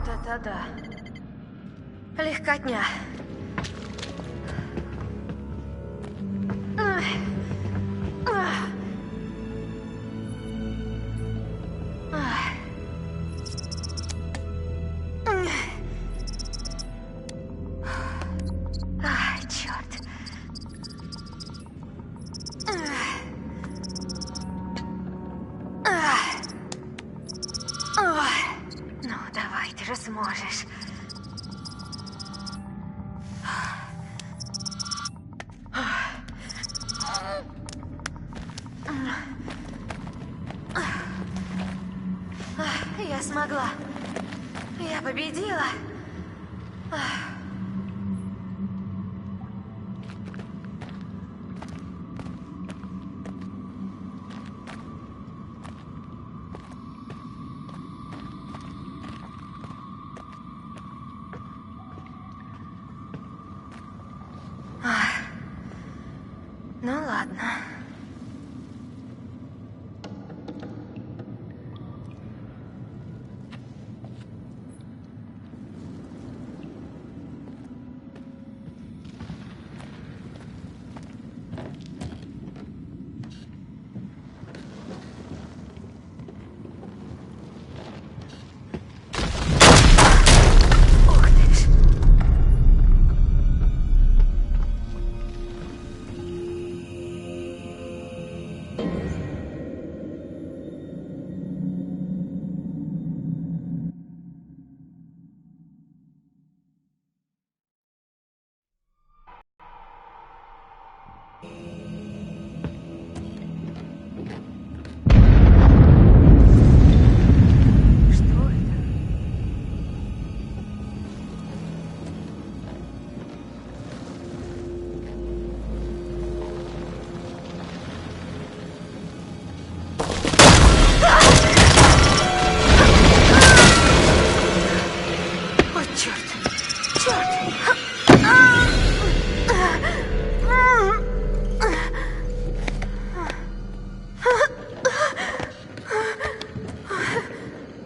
это да. Легкотня. Черт. Ну, давай, ты же сможешь. Я смогла. Я победила. Ну ладно.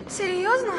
Серьезно?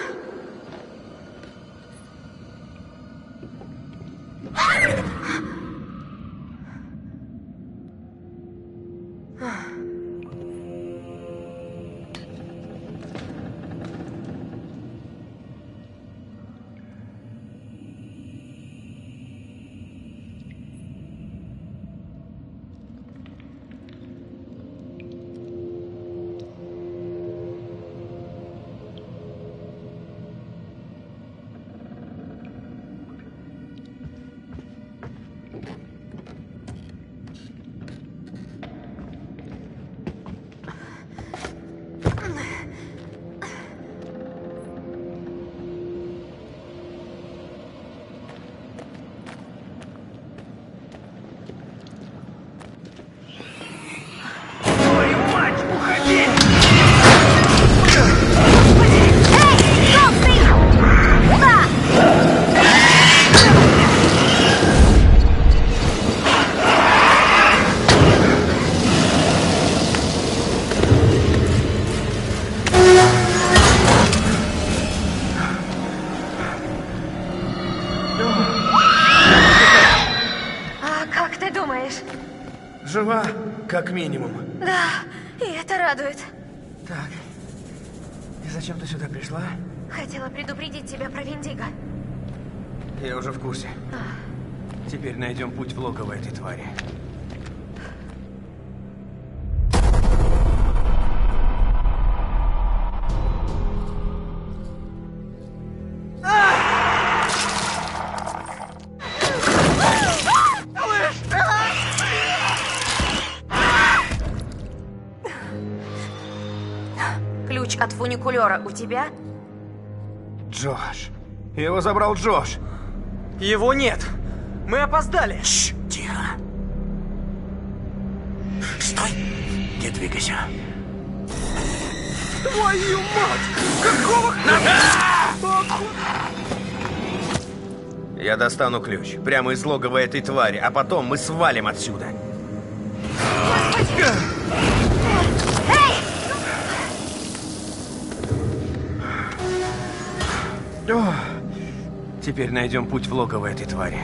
Жива, как минимум. Да, и это радует. Так, и зачем ты сюда пришла? Хотела предупредить тебя про Виндиго. Я уже в курсе. Теперь найдем путь в логово этой твари. Ключ от фуникулера у тебя? Джош. Его забрал Джош. Его нет. Мы опоздали. Шш, тихо. Стой. Не двигайся. Твою мать! Какого Я достану ключ прямо из логова этой твари, а потом мы свалим отсюда. О, теперь найдем путь в логово этой твари.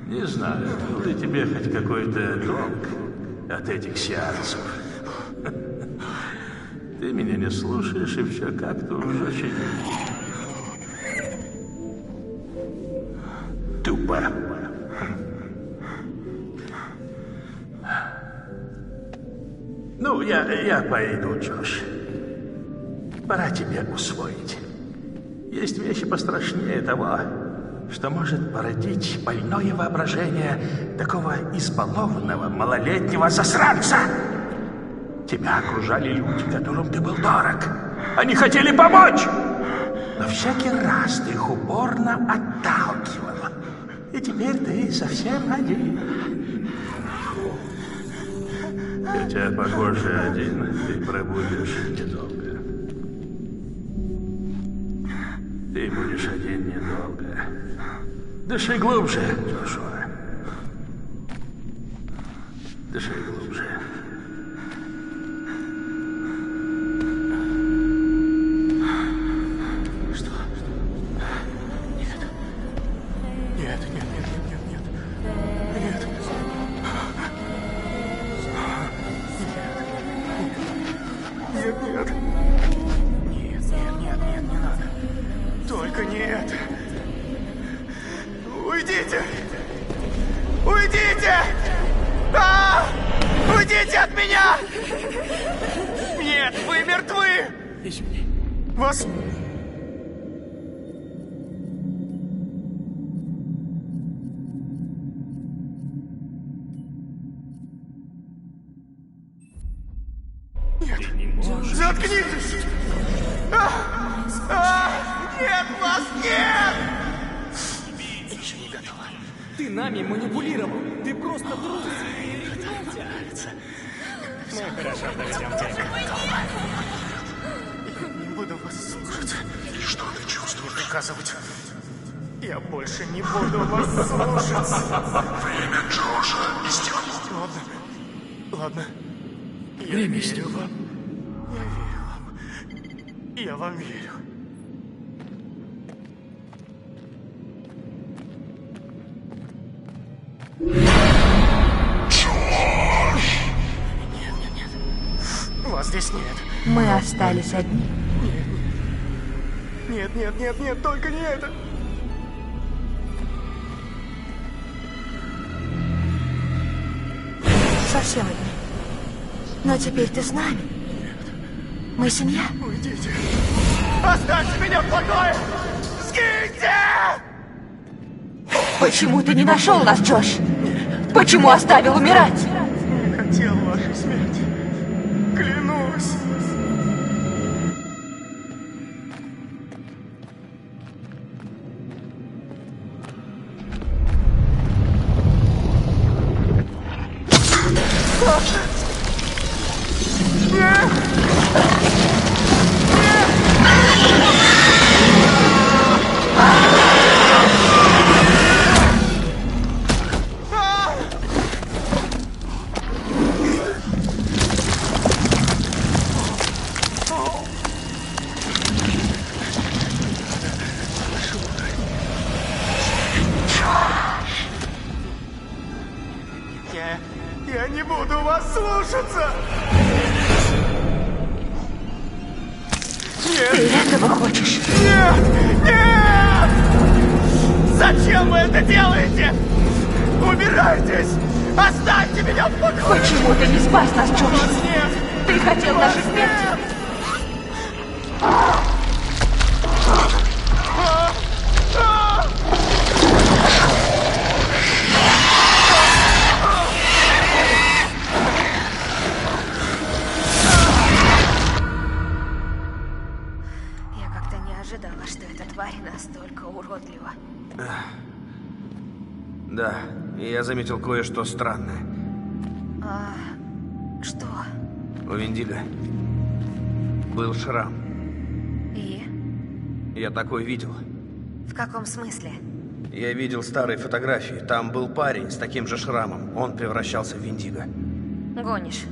Не знаю, был ли тебе хоть какой-то толк от этих сеансов. Ты меня не слушаешь, и все как-то уж очень тупо. Ну, я пойду, Джош. Пора тебе усвоить. Есть вещи пострашнее того, что может породить больное воображение такого избалованного малолетнего засранца. Тебя окружали люди, которым ты был дорог. Они хотели помочь, но всякий раз ты их упорно отталкивал. И теперь ты совсем один. Хотя, похоже, один ты пробудешь недолго. Ты будешь один недолго. Дыши глубже, Джошуа. Дыши глубже. Что? Нет. Нет, нет, нет, нет, нет, нет. Нет. Нет, нет. Нет, нет, нет, нет, не надо. Только не это. Уйдите! Уйдите! Уйдите от меня! Нет, вы мертвы! Извини. Вас... Нет, заткнитесь! Нет, вас нет! Еще не готова. Ты нами манипулировал. Ты просто трус. Мы хорошо доведем тебя. Я не буду вас слушать. И что ты чувствуешь? Приказывать. Я больше не буду вас слушать. Время Джоша истекло. Ладно. Ладно. Я Время верю истекло. вам. Я верю вам. Я вам верю. Вас здесь нет. Мы остались одни. Нет, нет, нет, нет, только не это. Совсем одни. Но теперь ты с нами. Мы семья. Уйдите. Оставьте меня в покое! Сгиньте! Почему ты не нашел нас, Джош? Почему оставил умирать? Не хотел вашей смерти. Клянусь. Я не буду вас слушаться! Нет! Ты этого хочешь? Нет! Нет! Зачем вы это делаете? Убирайтесь! Оставьте меня в покое! Почему ты не спас нас, Джош? Вас нет! Ты хотел Вас нашей смерти? нет! тварь настолько уродлива. Да, и я заметил кое-что странное. Что? У Виндиго был шрам. И? Я такой видел. В каком смысле? Я видел старые фотографии. Там был парень с таким же шрамом. Он превращался в Виндиго. Гонишь.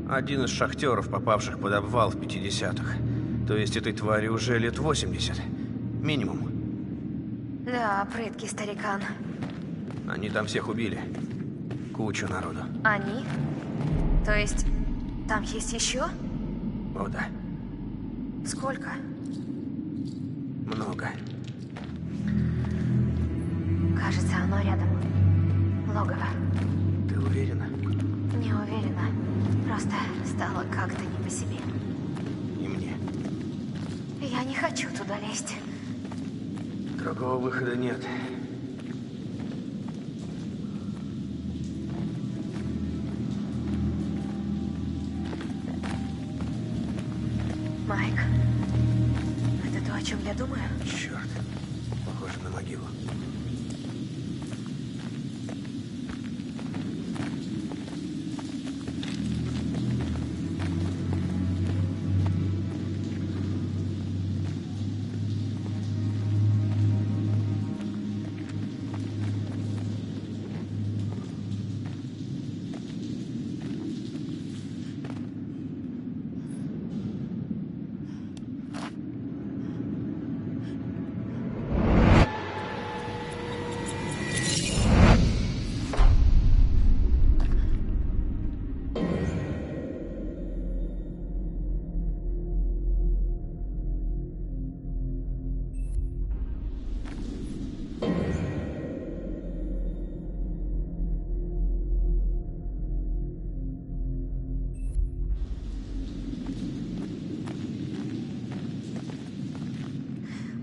Один из шахтеров, попавших под обвал в 50-х. То есть этой твари уже лет 80. Минимум. Да, прыткий старикан. Они там всех убили. Кучу народу. Они? То есть, там есть еще? О, да. Сколько? Много. Кажется, оно рядом. Логово. Ты уверена? Не уверена. Просто стало как-то не по себе. И мне. Я не хочу туда лезть. Другого выхода нет. Майк, это то, о чем я думаю? Черт. Похоже на могилу.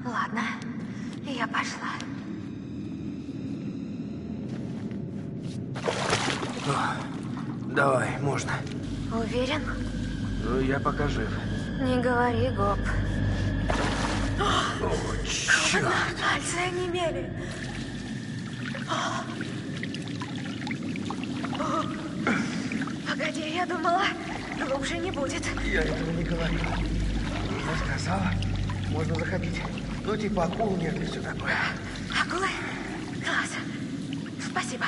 Ладно, я пошла. Давай, можно. Уверен? Ну, я пока жив. Не говори, Гоп. О, черт. Пальцы онемели. Погоди, я думала, глубже не будет. Я этого не говорил. Я сказала, можно заходить. Ну, типа акул нет и все такое. Акулы? Класс. Спасибо.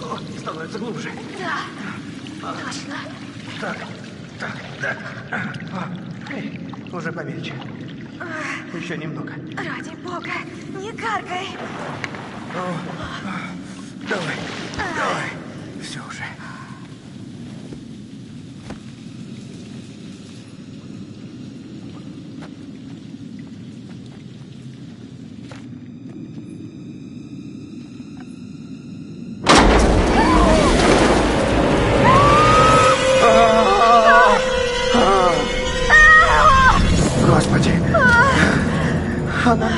О, становится глубже. Да, точно. Так, да. Эй, уже помельче. Еще немного. Ради бога, не каркай. Давай. Все уже. Господи! Она...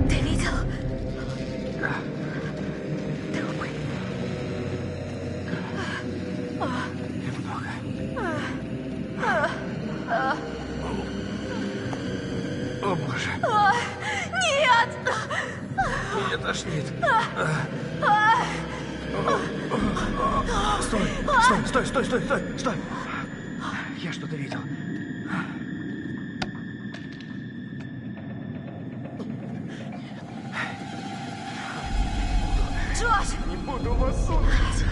Ты видел? Да. Трупы. Немного. О, боже. Нет! Меня тошнит. Стой. Я что-то видел. Джош! Не буду вас слушаться.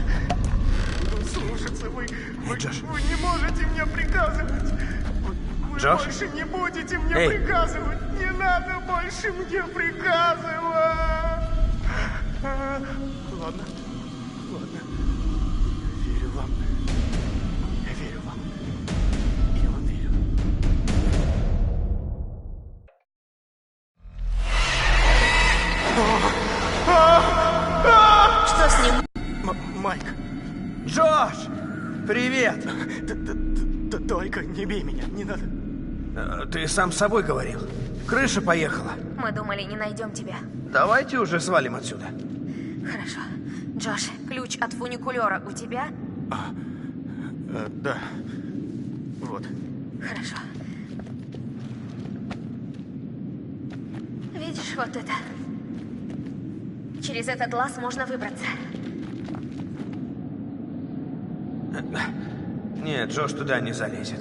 Буду слушаться. Вы не можете мне приказывать. Вы Джош? больше не будете мне Эй. приказывать. Не надо больше мне приказывать. Ладно. Я верю вам. Я вам верю. Что с ним? Майк, Джош! Привет! только не бей меня, не надо. Ты сам с собой говорил. Крыша поехала. Мы думали, не найдем тебя. Давайте уже свалим отсюда. Хорошо. Джош, ключ от фуникулера у тебя? Да. Вот. Хорошо. Видишь вот это? Через этот лаз можно выбраться. Нет, Джош туда не залезет.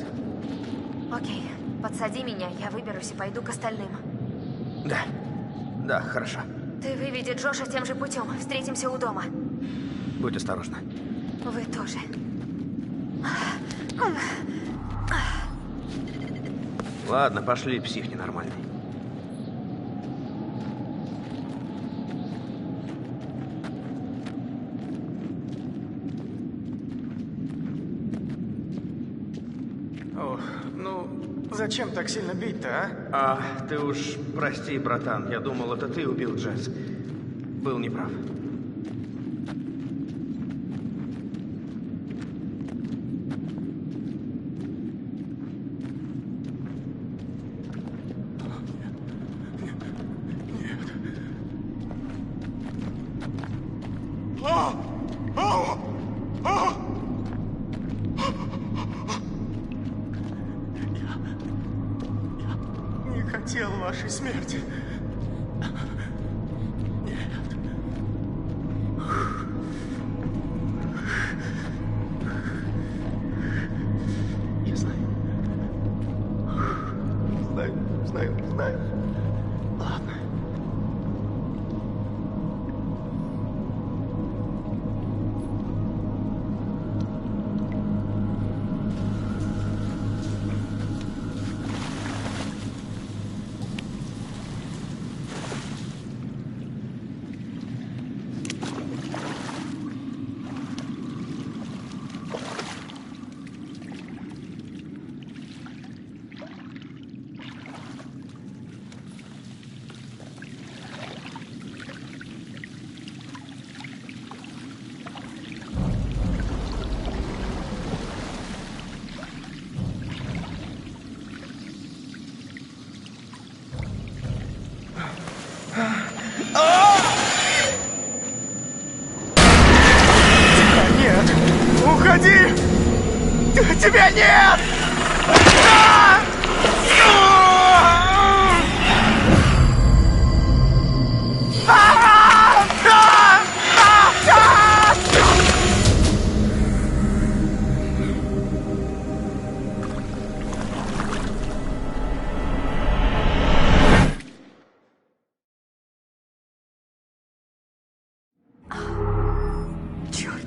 Окей, подсади меня, я выберусь и пойду к остальным. Да. Да, хорошо. Ты выведи Джоша тем же путем. Встретимся у дома. Будь осторожна. Вы тоже. Ладно, пошли, псих ненормальный. Ох, ну, зачем так сильно бить-то, а? Ты уж прости, братан. Я думал, это ты убил Джесс. Был неправ. Не хотел вашей смерти. Я знаю. Знаю. Ладно. Нет! Уходи! Тебя нет! Черт.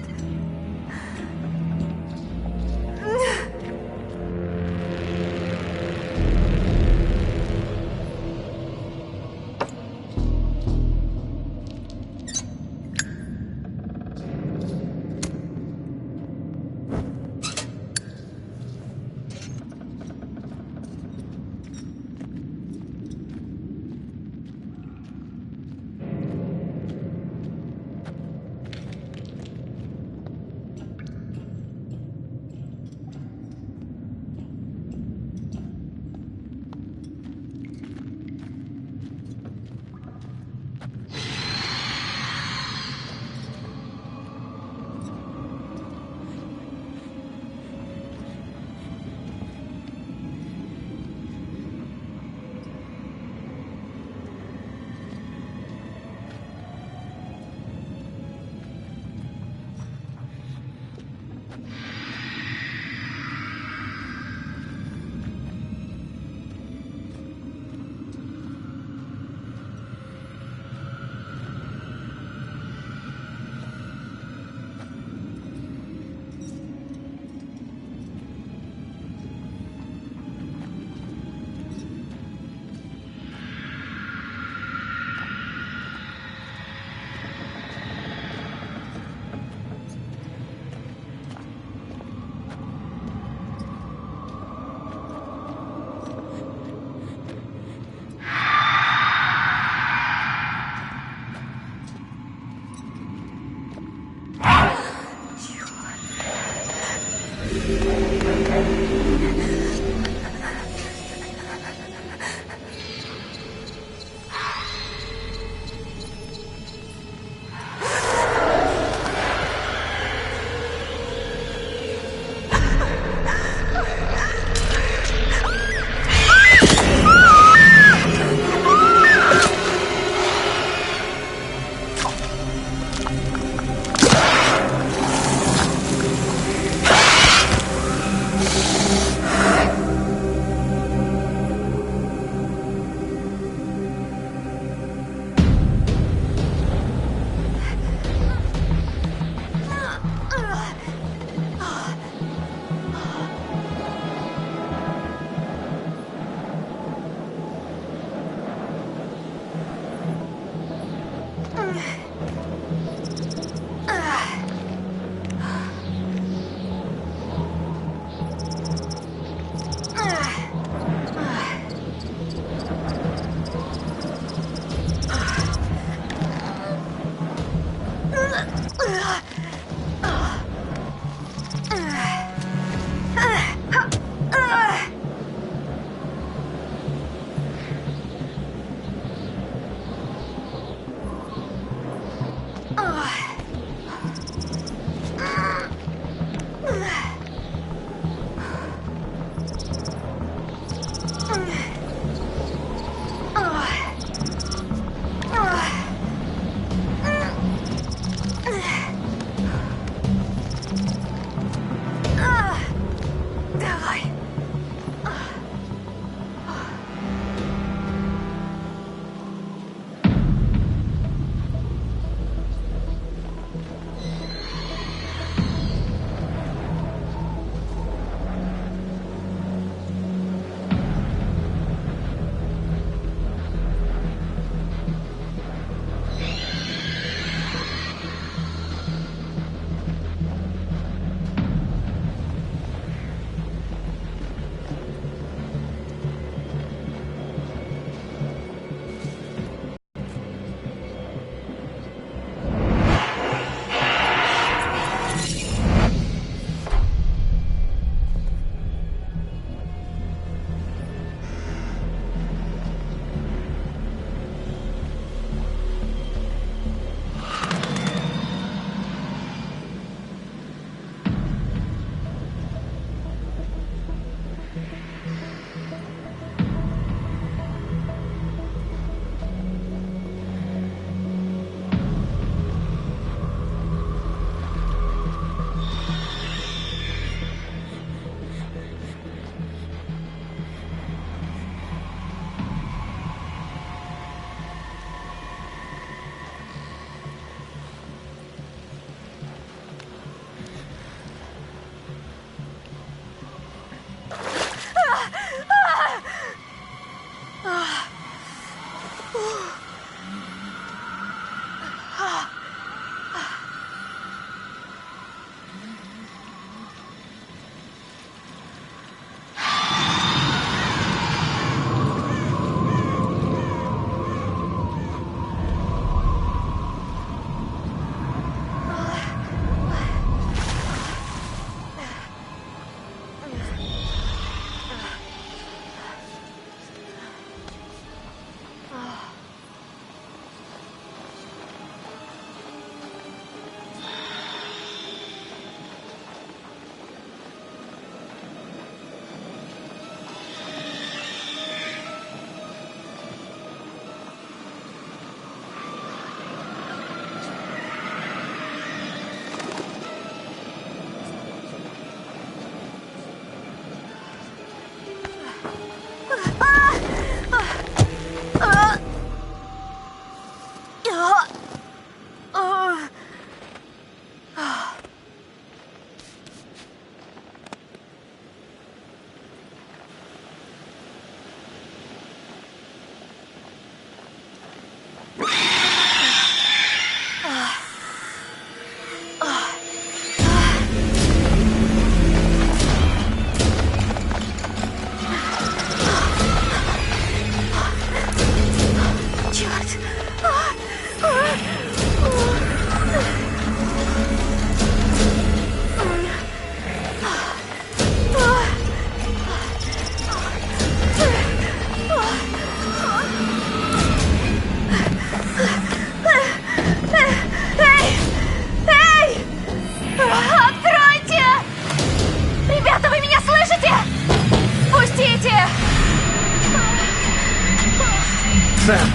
Сэм!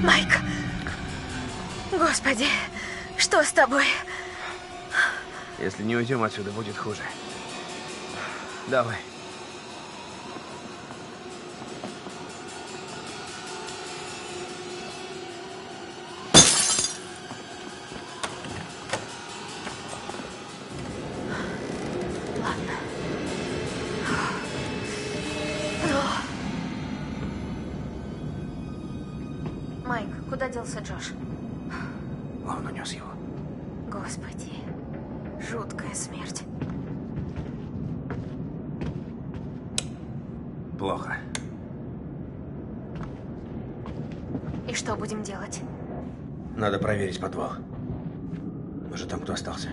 Майк. Господи, что с тобой? Если не уйдем отсюда, будет хуже. Давай. Ладно. Майк, куда делся Джош? Он унес его. Господи, жуткая смерть. Плохо. И что будем делать? Надо проверить подвал. Может, там кто остался?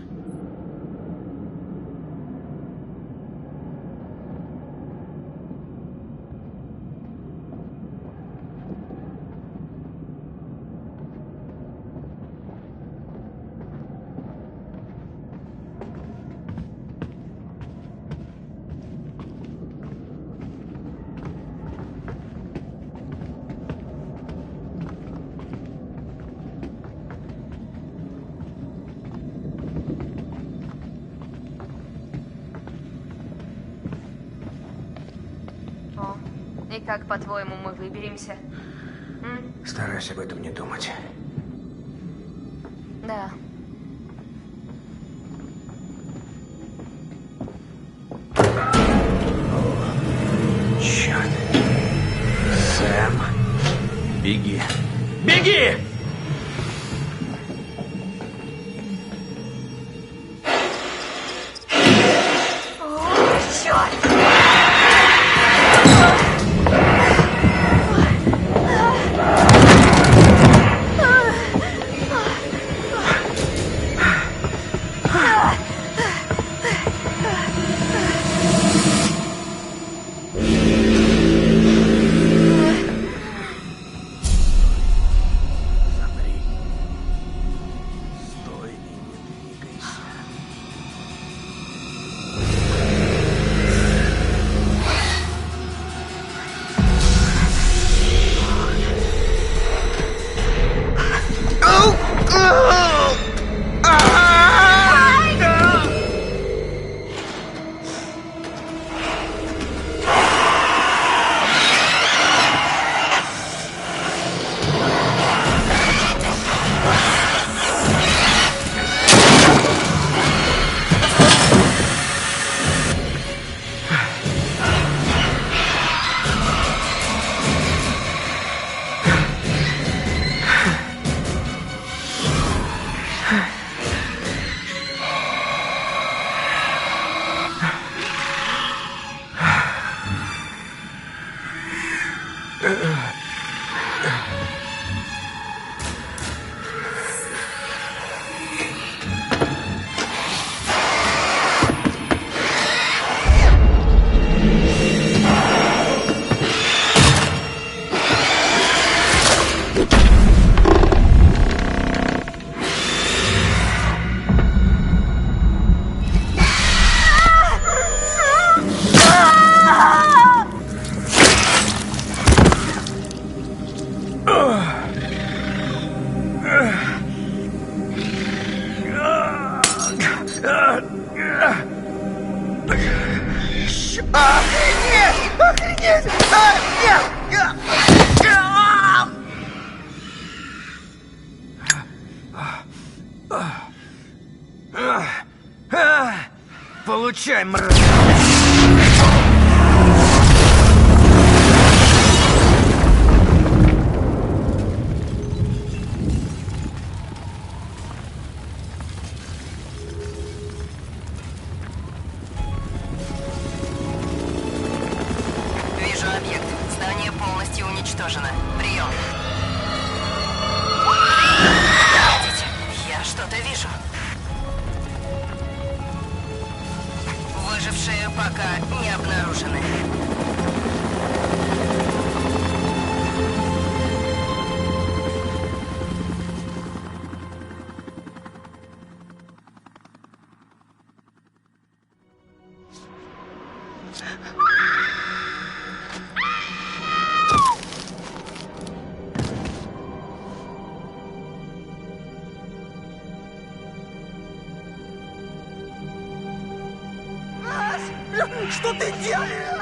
О, и как, по-твоему, мы выберемся? Стараюсь об этом не думать. Да. Черт. Сэм. Беги. Беги! О, черт! Замри. Стой и не двигайся. Получай, мразь! Вижу объект. Здание полностью уничтожено. Прием. Погодите, я что-то вижу. Выжившие пока не обнаружены. Что ты делаешь?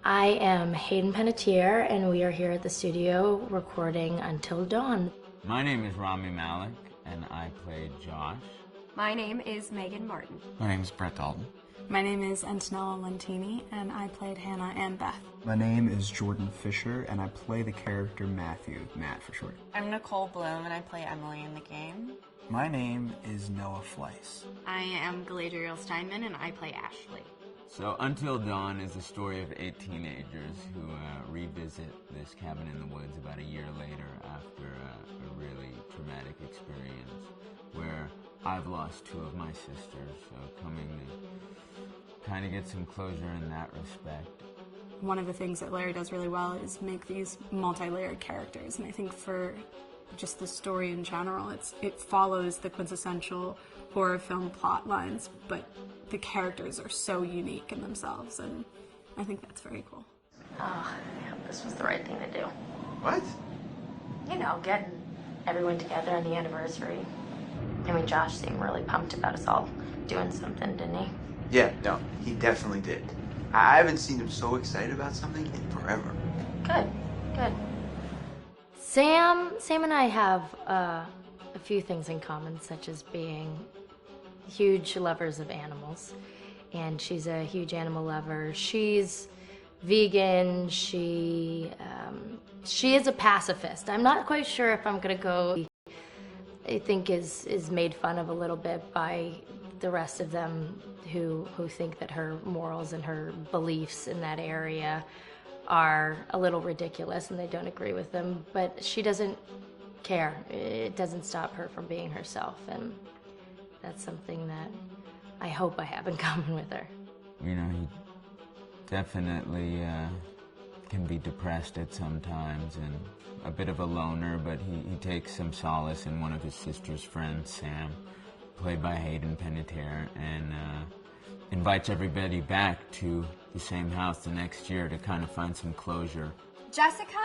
I am Hayden Panettiere, and we are here at the studio recording Until Dawn. My name is Rami Malek, and I play Josh. My name is Megan Martin. My name is Brett Dalton. My name is Antonella Lentini, and I played Hannah and Beth. My name is Jordan Fisher, and I play the character Matthew, Matt for short. I'm Nicole Bloom, and I play Emily in the game. My name is Noah Fleiss. I am Galadriel Steinman, and I play Ashley. So, Until Dawn is the story of 8 teenagers who revisit this cabin in the woods about a year later after a really traumatic experience where I've lost 2 of my sisters, so coming to kind of get some closure in that respect. One of the things that Larry does really well is make these multi-layered characters, and I think for just the story in general, it follows the quintessential horror film plot lines, but the characters are so unique in themselves, and I think that's very cool. Oh, yeah, this was the right thing to do. What? You know, getting everyone together on the anniversary. I mean, Josh seemed really pumped about us all doing something, didn't he? Yeah, no, he definitely did. I haven't seen him so excited about something in forever. Good, good. Sam and I have a few things in common, such as being huge lovers of animals, and she's a huge animal lover. She's vegan. She is a pacifist. I'm not quite sure if I'm gonna go. I think is made fun of a little bit by the rest of them who think that her morals and her beliefs in that area are a little ridiculous and they don't agree with them. But she doesn't care. It doesn't stop her from being herself, and that's something that I hope I have in common with her. You know, he definitely can be depressed at some times and a bit of a loner, but he takes some solace in one of his sister's friends, Sam, played by Hayden Panettiere, and invites everybody back to the same house the next year to kind of find some closure. Jessica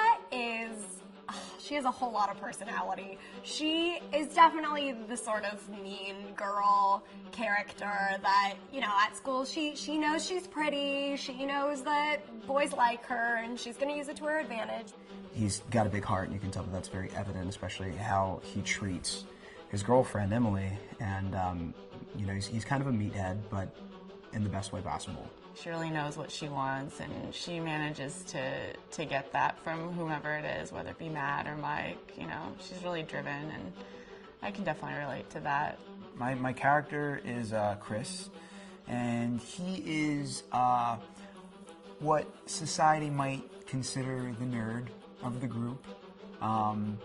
she has a whole lot of personality. She is definitely the sort of mean girl character that, you know, at school she knows she's pretty, she knows that boys like her, and she's going to use it to her advantage. He's got a big heart, and you can tell that that's very evident, especially how he treats his girlfriend, Emily, and, you know, he's kind of a meathead, but in the best way possible. She really knows what she wants, and she manages to get that from whomever it is, whether it be Matt or Mike. You know, she's really driven, and I can definitely relate to that. My character is Chris, and he is what society might consider the nerd of the group, and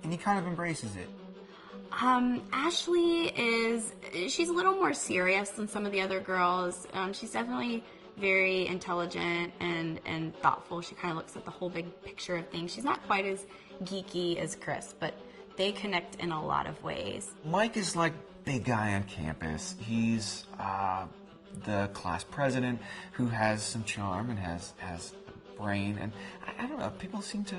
he kind of embraces it. Ashley she's a little more serious than some of the other girls. She's definitely very intelligent and thoughtful. She kind of looks at the whole big picture of things. She's not quite as geeky as Chris, but they connect in a lot of ways. Mike is like big guy on campus. He's the class president who has some charm and has a brain, and I don't know, people seem to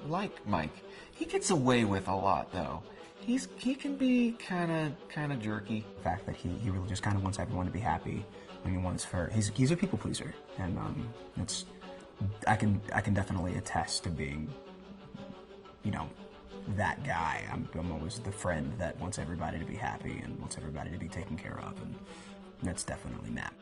like Mike. He gets away with a lot, though. He can be kind of jerky. The fact that he really just kind of wants everyone to be happy. I mean, he's a people pleaser, and I can definitely attest to being, you know, that guy. I'm always the friend that wants everybody to be happy and wants everybody to be taken care of, and that's definitely Matt.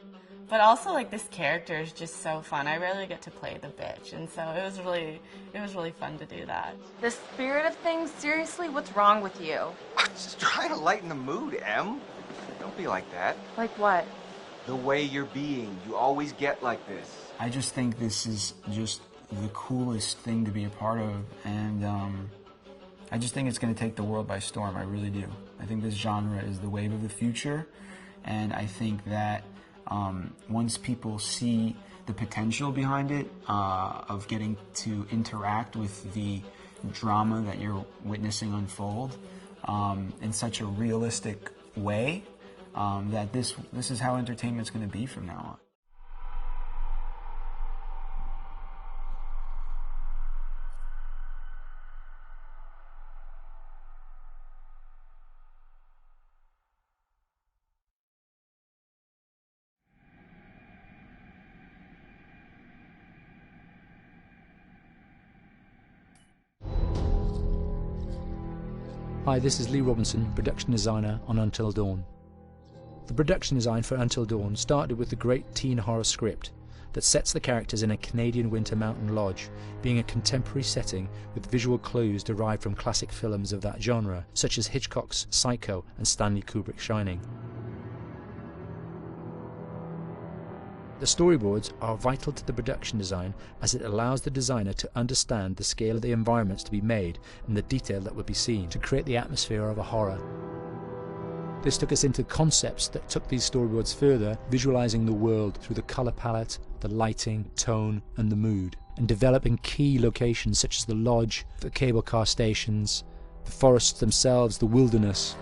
But also, like, this character is just so fun. I rarely get to play the bitch, and so it was really fun to do that. The spirit of things, seriously, what's wrong with you? I'm just trying to lighten the mood, Em. Don't be like that. Like what? The way you're being. You always get like this. I just think this is just the coolest thing to be a part of, and I just think it's going to take the world by storm. I really do. I think this genre is the wave of the future, and I think that once people see the potential behind it, of getting to interact with the drama that you're witnessing unfold in such a realistic way, that this is how entertainment's going to be from now on. Hi, this is Lee Robinson, production designer on Until Dawn. The production design for Until Dawn started with the great teen horror script that sets the characters in a Canadian winter mountain lodge, being a contemporary setting with visual clues derived from classic films of that genre, such as Hitchcock's Psycho and Stanley Kubrick's Shining. The storyboards are vital to the production design, as it allows the designer to understand the scale of the environments to be made and the detail that would be seen to create the atmosphere of a horror. This took us into concepts that took these storyboards further, visualizing the world through the color palette, the lighting, tone and the mood, and developing key locations such as the lodge, the cable car stations, the forests themselves, the wilderness.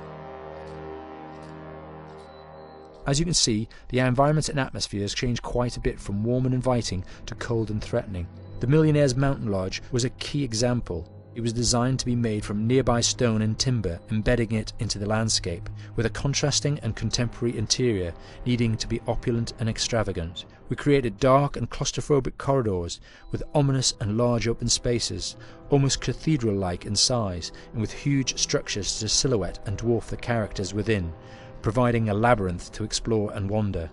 As you can see, the environments and atmospheres change quite a bit from warm and inviting to cold and threatening. The Millionaire's Mountain Lodge was a key example. It was designed to be made from nearby stone and timber, embedding it into the landscape, with a contrasting and contemporary interior needing to be opulent and extravagant. We created dark and claustrophobic corridors with ominous and large open spaces, almost cathedral-like in size, and with huge structures to silhouette and dwarf the characters within, providing a labyrinth to explore and wander.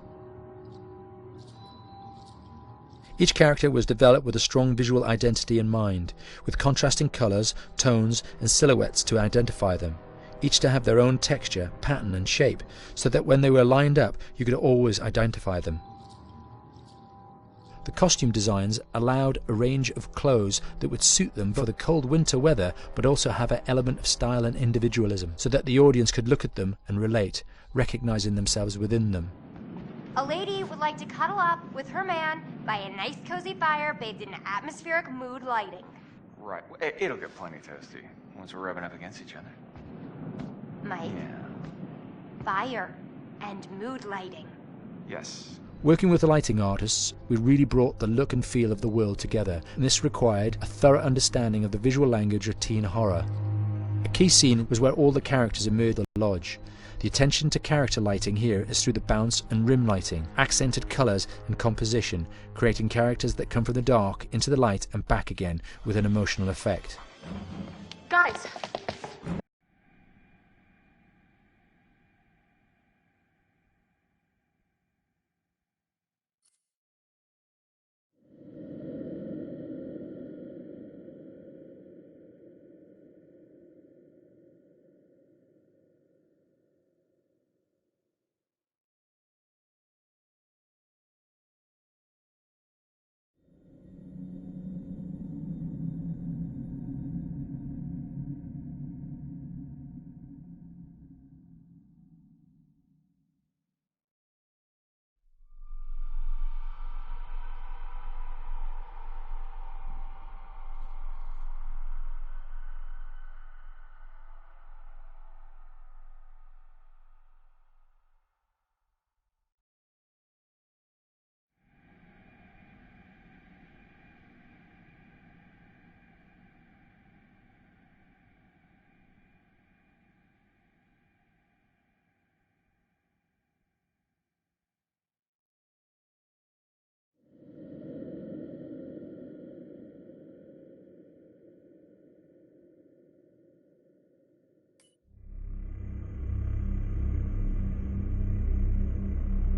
Each character was developed with a strong visual identity in mind, with contrasting colours, tones and silhouettes to identify them, each to have their own texture, pattern and shape, so that when they were lined up you could always identify them. The costume designs allowed a range of clothes that would suit them for the cold winter weather, but also have an element of style and individualism, so that the audience could look at them and relate, recognizing themselves within them. A lady would like to cuddle up with her man by a nice cozy fire bathed in atmospheric mood lighting. Right. It'll get plenty toasty once we're rubbing up against each other. Mike, fire and mood lighting. Yes. Working with the lighting artists, we really brought the look and feel of the world together, and this required a thorough understanding of the visual language of teen horror. A key scene was where all the characters emerged from the lodge. The attention to character lighting here is through the bounce and rim lighting, accented colours and composition, creating characters that come from the dark into the light and back again with an emotional effect. Guys!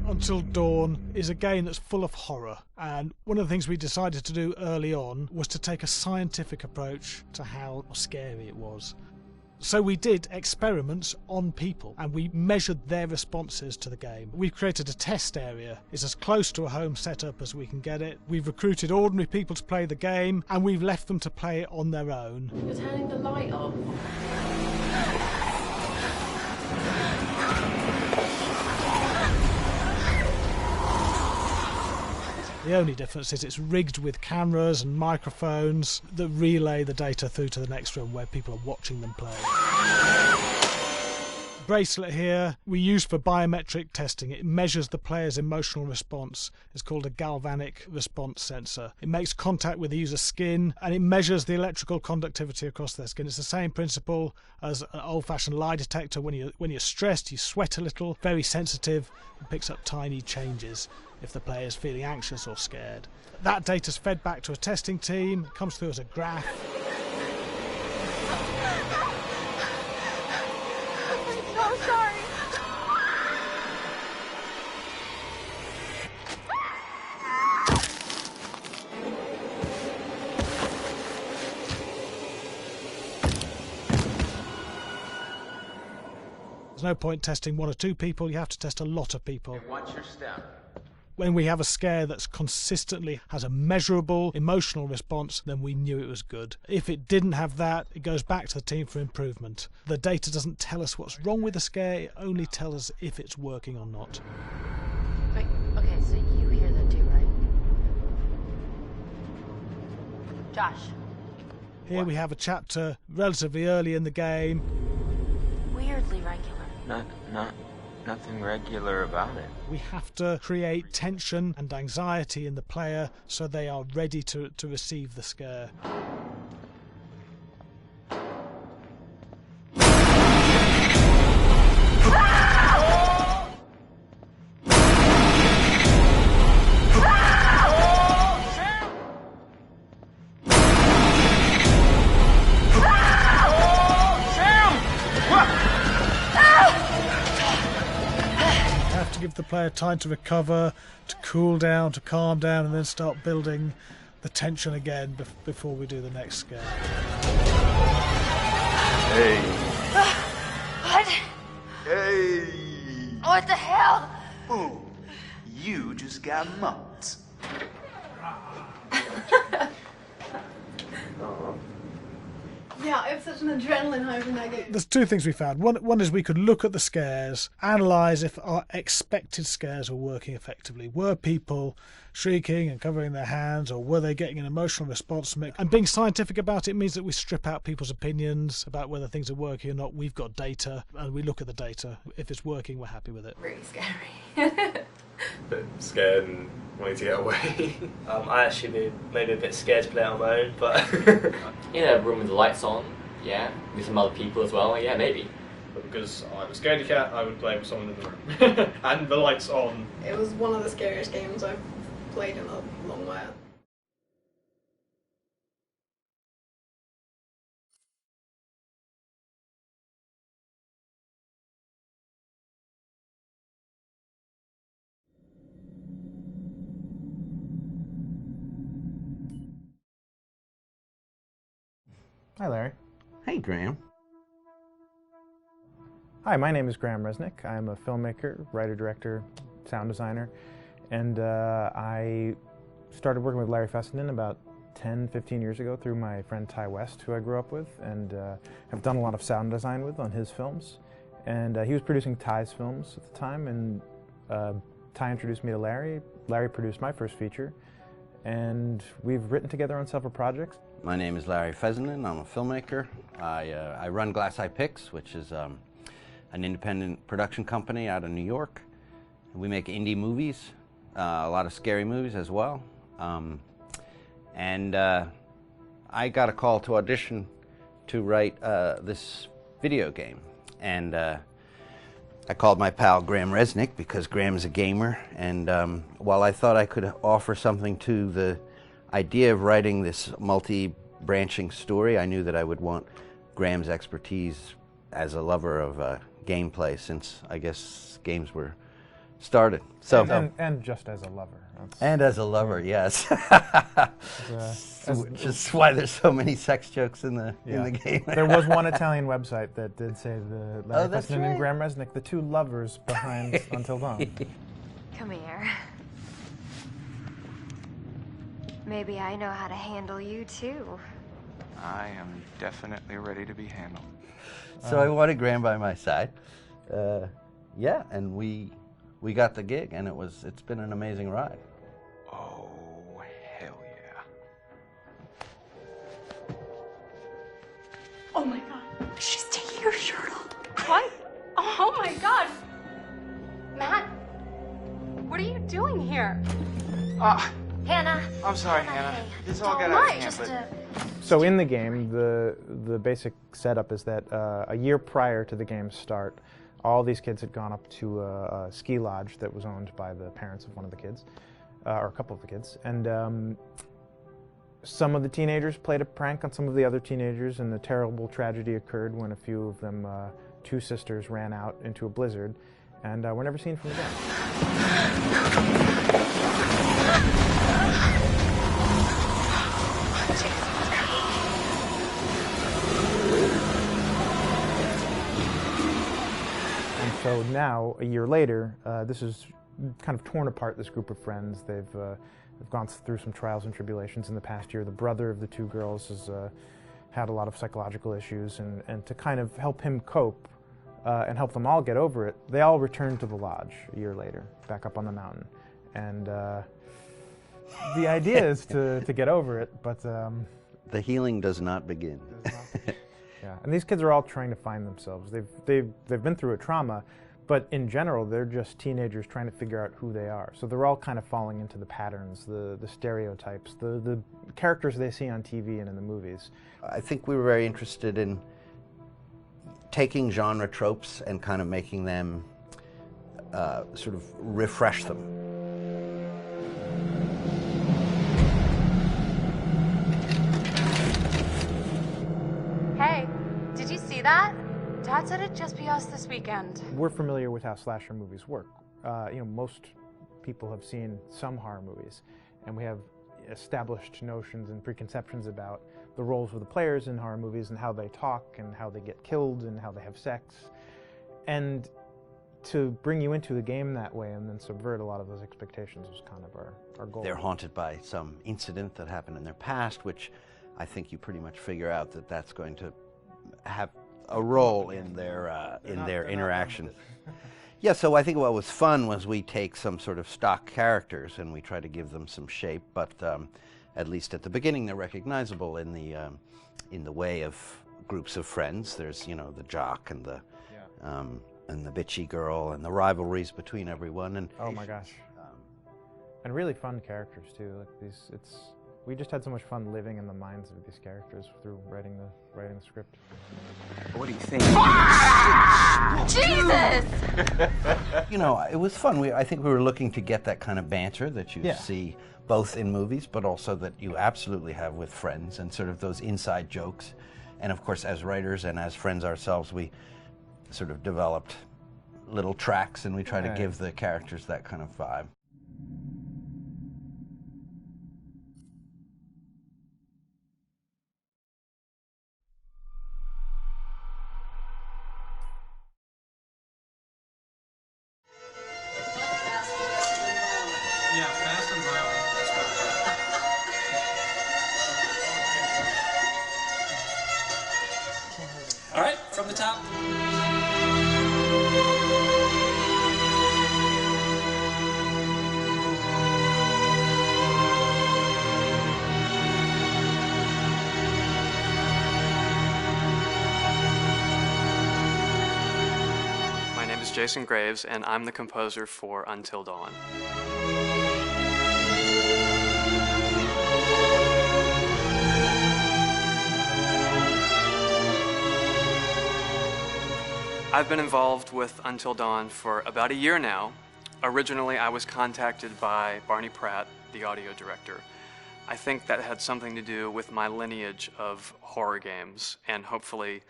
Until Dawn is a game that's full of horror, and one of the things we decided to do early on was to take a scientific approach to how scary it was. So we did experiments on people and we measured their responses to the game. We've created a test area. It's as close to a home setup as we can get it. We've recruited ordinary people to play the game and we've left them to play it on their own. You're turning the light off. The only difference is it's rigged with cameras and microphones that relay the data through to the next room where people are watching them play. Bracelet here we use for biometric testing. It measures the player's emotional response. It's called a galvanic response sensor. It makes contact with the user's skin and it measures the electrical conductivity across their skin. It's the same principle as an old-fashioned lie detector. When you're stressed, you sweat a little, very sensitive, and picks up tiny changes if the player is feeling anxious or scared. That data's fed back to a testing team, comes through as a graph. I'm so sorry. There's no point testing one or two people, you have to test a lot of people. Hey, watch your step. When we have a scare that's consistently has a measurable emotional response, then we knew it was good. If it didn't have that, it goes back to the team for improvement. The data doesn't tell us what's wrong with the scare, it only tells us if it's working or not. Wait, okay, so you hear that too, right? Josh. Here we have a chapter relatively early in the game. Weirdly regular. Nothing regular about it. We have to create tension and anxiety in the player so they are ready to receive the scare. Give the player time to recover, to cool down, to calm down, and then start building the tension again before we do the next scare. Hey. What? Hey. What the hell? Boom. You just got mumped. Yeah, I have such an adrenaline high in that game. There's two things we found. One is we could look at the scares, analyse if our expected scares were working effectively. Were people shrieking and covering their hands, or were they getting an emotional response from it? And being scientific about it means that we strip out people's opinions about whether things are working or not. We've got data, and we look at the data. If it's working, we're happy with it. Really scary. Bit scared and wanting to get away. I actually be maybe a bit scared to play it on my own, but in a room with the lights on, yeah, with some other people as well, yeah, maybe. But because I'm a scaredy cat, I would play with someone in the room. And the lights on. It was one of the scariest games I've played in a long while. Hi, Larry. Hey, Graham. Hi, my name is Graham Resnick. I'm a filmmaker, writer, director, sound designer, and I started working with Larry Fessenden about 10, 15 years ago through my friend Ty West, who I grew up with, and have done a lot of sound design with on his films. And he was producing Ty's films at the time, and Ty introduced me to Larry. Larry produced my first feature, and we've written together on several projects. My name is Larry Fessenden. I'm a filmmaker. I run Glass Eye Pix, which is an independent production company out of New York. We make indie movies, a lot of scary movies as well. And I got a call to audition to write this video game. And I called my pal Graham Resnick because Graham is a gamer. And while I thought I could offer something to the idea of writing this multi-branching story, I knew that I would want Graham's expertise as a lover of gameplay, since I guess games were started. So and just as a lover. And as a lover, yes. Which is why there's so many sex jokes in the game. There was one Italian website that did say the Larry Fessenden and right. Graham Resnick, the two lovers behind Until Dawn. Come here. Maybe I know how to handle you too. I am definitely ready to be handled. So I wanted Graham by my side. Yeah, and we got the gig, and it's been an amazing ride. Oh, hell yeah. Oh my god. She's taking her shirt off. What? Oh my god. Matt, what are you doing here? Hannah. I'm sorry, Hannah. This all got out of hand, but... So in the game, the basic setup is that a year prior to the game's start, all these kids had gone up to a ski lodge that was owned by the parents of one of the kids, or a couple of the kids, and some of the teenagers played a prank on some of the other teenagers, and the terrible tragedy occurred when a few of them, two sisters, ran out into a blizzard, and were never seen from again. So now, a year later, this is kind of torn apart, this group of friends. They've gone through some trials and tribulations in the past year. The brother of the two girls has had a lot of psychological issues, and to kind of help him cope and help them all get over it, they all returned to the lodge a year later, back up on the mountain. And the idea is to get over it, but... the healing does not begin. Yeah, and these kids are all trying to find themselves. They've been through a trauma, but in general, they're just teenagers trying to figure out who they are. So they're all kind of falling into the patterns, the stereotypes, the characters they see on TV and in the movies. I think we were very interested in taking genre tropes and kind of making them sort of refresh them. Hey, did you see that? Dad said it'd just be us this weekend. We're familiar with how slasher movies work. Most people have seen some horror movies, and we have established notions and preconceptions about the roles of the players in horror movies and how they talk and how they get killed and how they have sex. And to bring you into the game that way and then subvert a lot of those expectations was kind of our goal. They're haunted by some incident that happened in their past, which I think you pretty much figure out that that's going to have a role in their interaction. Yeah, so I think what was fun was we take some sort of stock characters and we try to give them some shape, but at least at the beginning they're recognizable in the way of groups of friends. There's, you know, the jock and the bitchy girl and the rivalries between everyone. And oh my gosh, and really fun characters too. Like we just had so much fun living in the minds of these characters through writing the script. What do you think? Jesus! You know, it was fun. I think we were looking to get that kind of banter that you see both in movies, but also that you absolutely have with friends, and sort of those inside jokes. And of course, as writers and as friends ourselves, we sort of developed little tracks, and we try to give the characters that kind of vibe. Yeah, fast and violent. All right, from the top. My name is Jason Graves, and I'm the composer for Until Dawn. I've been involved with Until Dawn for about a year now. Originally, I was contacted by Barney Pratt, the audio director. I think that had something to do with my lineage of horror games, and hopefully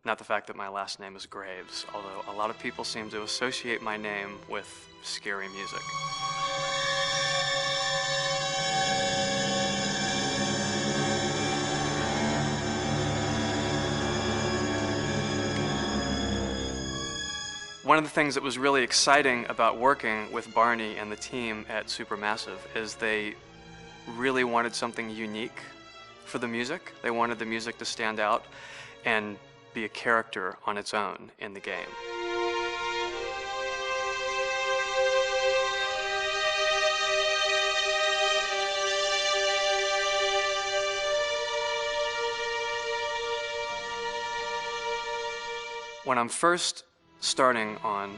not the fact that my last name is Graves, although a lot of people seem to associate my name with scary music. One of the things that was really exciting about working with Barney and the team at Supermassive is they really wanted something unique for the music. They wanted the music to stand out and be a character on its own in the game. When I'm first starting on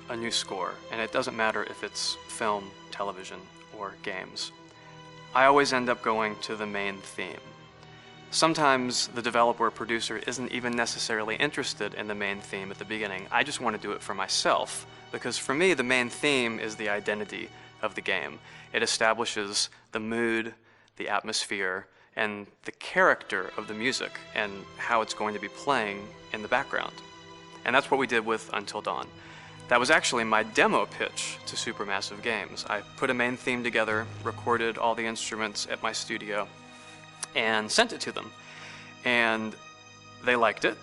a new score, and it doesn't matter if it's film, television, or games, I always end up going to the main theme. Sometimes the developer or producer isn't even necessarily interested in the main theme at the beginning. I just want to do it for myself, because for me the main theme is the identity of the game. It establishes the mood, the atmosphere, and the character of the music and how it's going to be playing in the background. And that's what we did with Until Dawn. That was actually my demo pitch to Supermassive Games. I put a main theme together, recorded all the instruments at my studio, and sent it to them. And they liked it.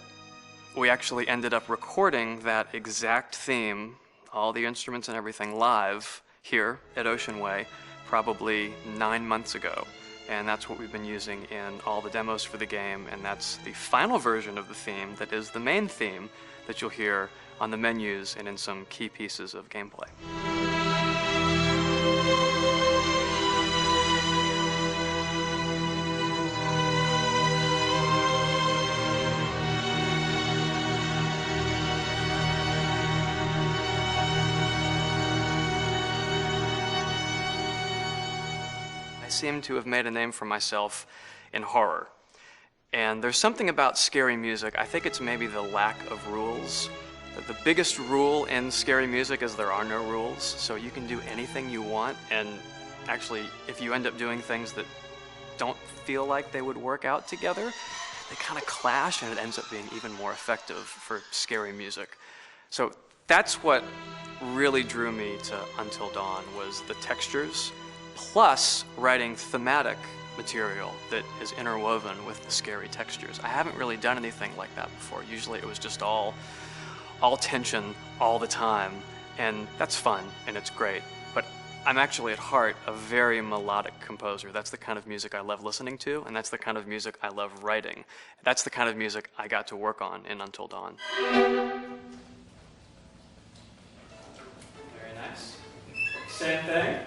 We actually ended up recording that exact theme, all the instruments and everything, live here at Ocean Way probably 9 months ago. And that's what we've been using in all the demos for the game, and that's the final version of the theme that is the main theme that you'll hear on the menus and in some key pieces of gameplay. I seem to have made a name for myself in horror. And there's something about scary music, I think it's maybe the lack of rules. The biggest rule in scary music is there are no rules, so you can do anything you want, and actually, if you end up doing things that don't feel like they would work out together, they kind of clash, and it ends up being even more effective for scary music. So that's what really drew me to Until Dawn, was the textures, plus writing thematic material that is interwoven with the scary textures. I haven't really done anything like that before. Usually it was just all tension all the time, and that's fun and it's great. But I'm actually at heart a very melodic composer. That's the kind of music I love listening to, and that's the kind of music I love writing. That's the kind of music I got to work on in Until Dawn. Very nice. Same thing.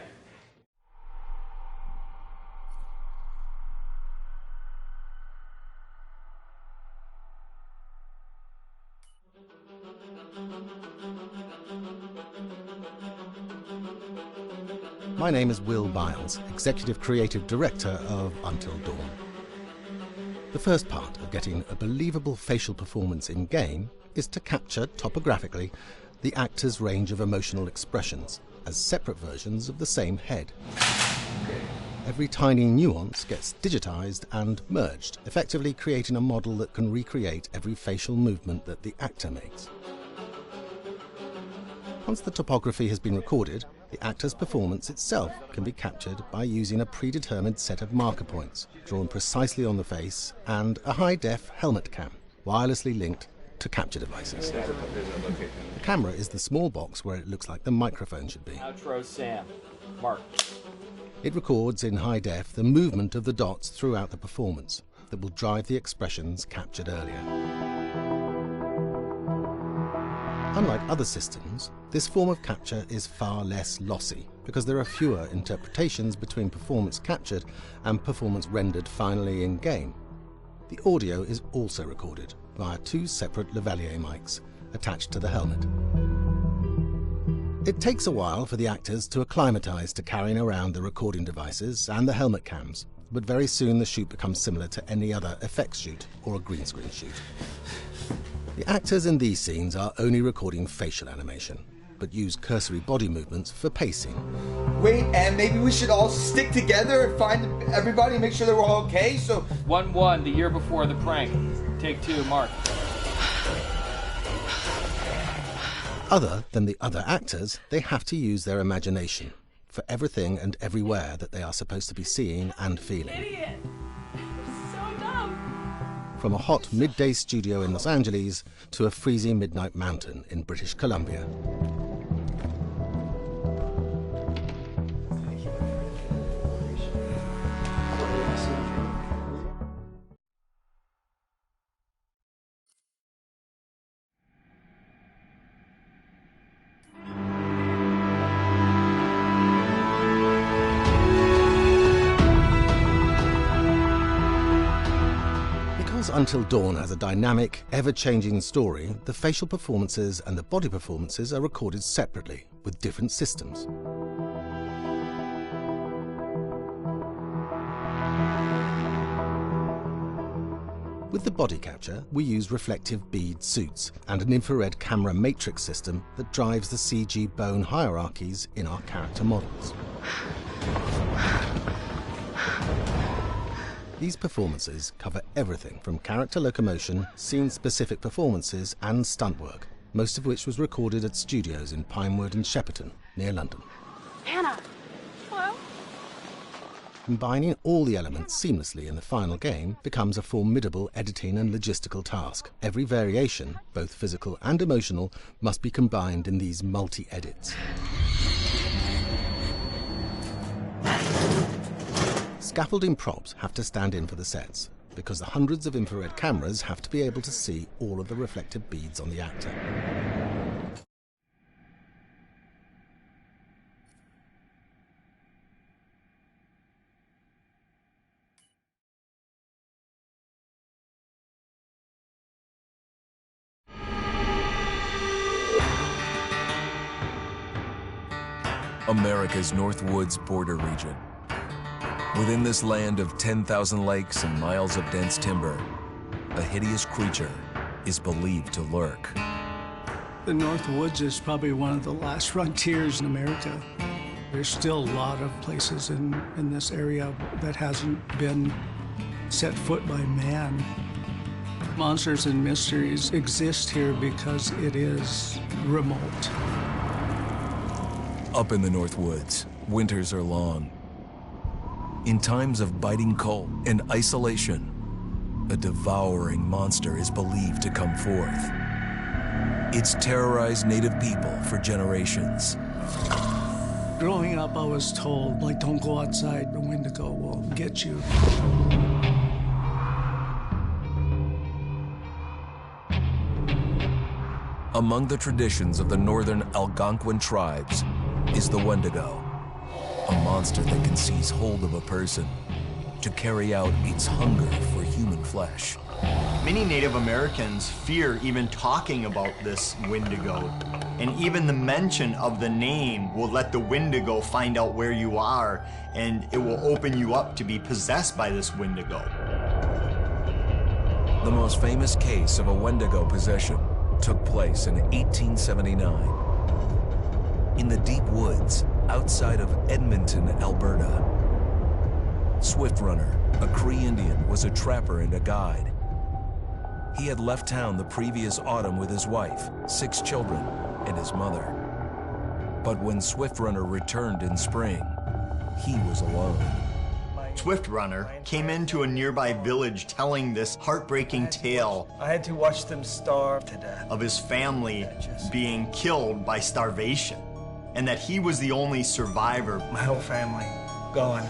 My name is Will Biles, Executive Creative Director of Until Dawn. The first part of getting a believable facial performance in-game is to capture, topographically, the actor's range of emotional expressions as separate versions of the same head. Every tiny nuance gets digitized and merged, effectively creating a model that can recreate every facial movement that the actor makes. Once the topography has been recorded, the actor's performance itself can be captured by using a predetermined set of marker points, drawn precisely on the face, and a high-def helmet cam, wirelessly linked to capture devices. The camera is the small box where it looks like the microphone should be. Outro Sam. Mark. It records in high def the movement of the dots throughout the performance that will drive the expressions captured earlier. Unlike other systems, this form of capture is far less lossy because there are fewer interpretations between performance captured and performance rendered finally in-game. The audio is also recorded via two separate lavalier mics attached to the helmet. It takes a while for the actors to acclimatise to carrying around the recording devices and the helmet cams, but very soon the shoot becomes similar to any other effects shoot or a green screen shoot. The actors in these scenes are only recording facial animation, but use cursory body movements for pacing. Wait, and maybe we should all stick together and find everybody and make sure that we're all okay, so... 1-1, the year before the prank. Take 2, Mark. Other than the other actors, they have to use their imagination for everything and everywhere that they are supposed to be seeing and feeling. Idiot! So dumb! From a hot midday studio in Los Angeles to a freezing midnight mountain in British Columbia. Until Dawn has a dynamic, ever-changing story, the facial performances and the body performances are recorded separately, with different systems. With the body capture, we use reflective bead suits and an infrared camera matrix system that drives the CG bone hierarchies in our character models. These performances cover everything from character locomotion, scene-specific performances and stunt work, most of which was recorded at studios in Pinewood and Shepperton, near London. Anna! Hello? Combining all the elements seamlessly in the final game becomes a formidable editing and logistical task. Every variation, both physical and emotional, must be combined in these multi-edits. Scaffolding props have to stand in for the sets, because the hundreds of infrared cameras have to be able to see all of the reflective beads on the actor. America's Northwoods border region. Within this land of 10,000 lakes and miles of dense timber, a hideous creature is believed to lurk. The Northwoods is probably one of the last frontiers in America. There's still a lot of places in this area that hasn't been set foot by man. Monsters and mysteries exist here because it is remote. Up in the Northwoods, winters are long. In times of biting cold and isolation, a devouring monster is believed to come forth. It's terrorized native people for generations. Growing up, I was told, like, don't go outside, the Wendigo will get you. Among the traditions of the northern Algonquin tribes is the Wendigo, a monster that can seize hold of a person to carry out its hunger for human flesh. Many Native Americans fear even talking about this Wendigo, and even the mention of the name will let the Wendigo find out where you are, and it will open you up to be possessed by this Wendigo. The most famous case of a Wendigo possession took place in 1879 in the deep woods outside of Edmonton, Alberta. Swift Runner, a Cree Indian, was a trapper and a guide. He had left town the previous autumn with his wife, 6 children, and his mother. But when Swift Runner returned in spring, he was alone. Swift Runner came into a nearby village telling this heartbreaking tale. I had to watch them starve to death. Of his family being killed by starvation, and that he was the only survivor. My whole family gone.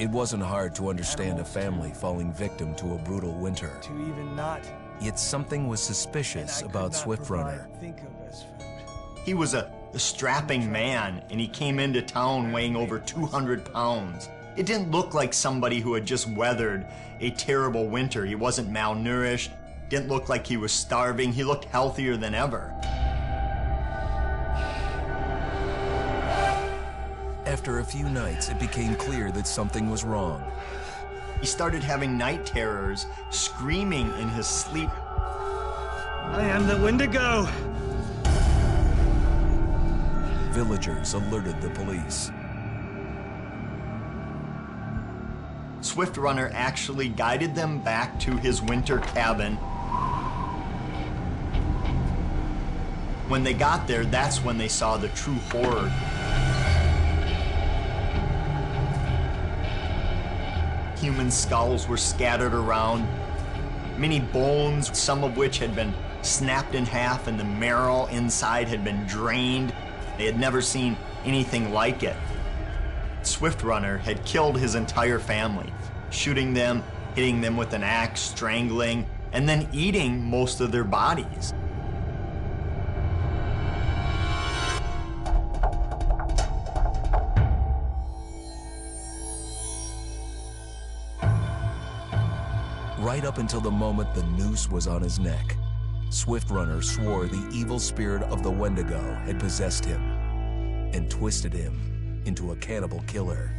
It wasn't hard to understand a family falling victim to a brutal winter. To even not. Yet something was suspicious about Swift Runner. He was a strapping man, and he came into town weighing over 200 pounds. It didn't look like somebody who had just weathered a terrible winter. He wasn't malnourished, didn't look like he was starving. He looked healthier than ever. After a few nights, it became clear that something was wrong. He started having night terrors, screaming in his sleep. I am the Wendigo! Villagers alerted the police. Swift Runner actually guided them back to his winter cabin. When they got there, that's when they saw the true horror. Human skulls were scattered around, many bones, some of which had been snapped in half, and the marrow inside had been drained. They had never seen anything like it. Swift Runner had killed his entire family, shooting them, hitting them with an axe, strangling, and then eating most of their bodies. Right up until the moment the noose was on his neck, Swift Runner swore the evil spirit of the Wendigo had possessed him and twisted him into a cannibal killer.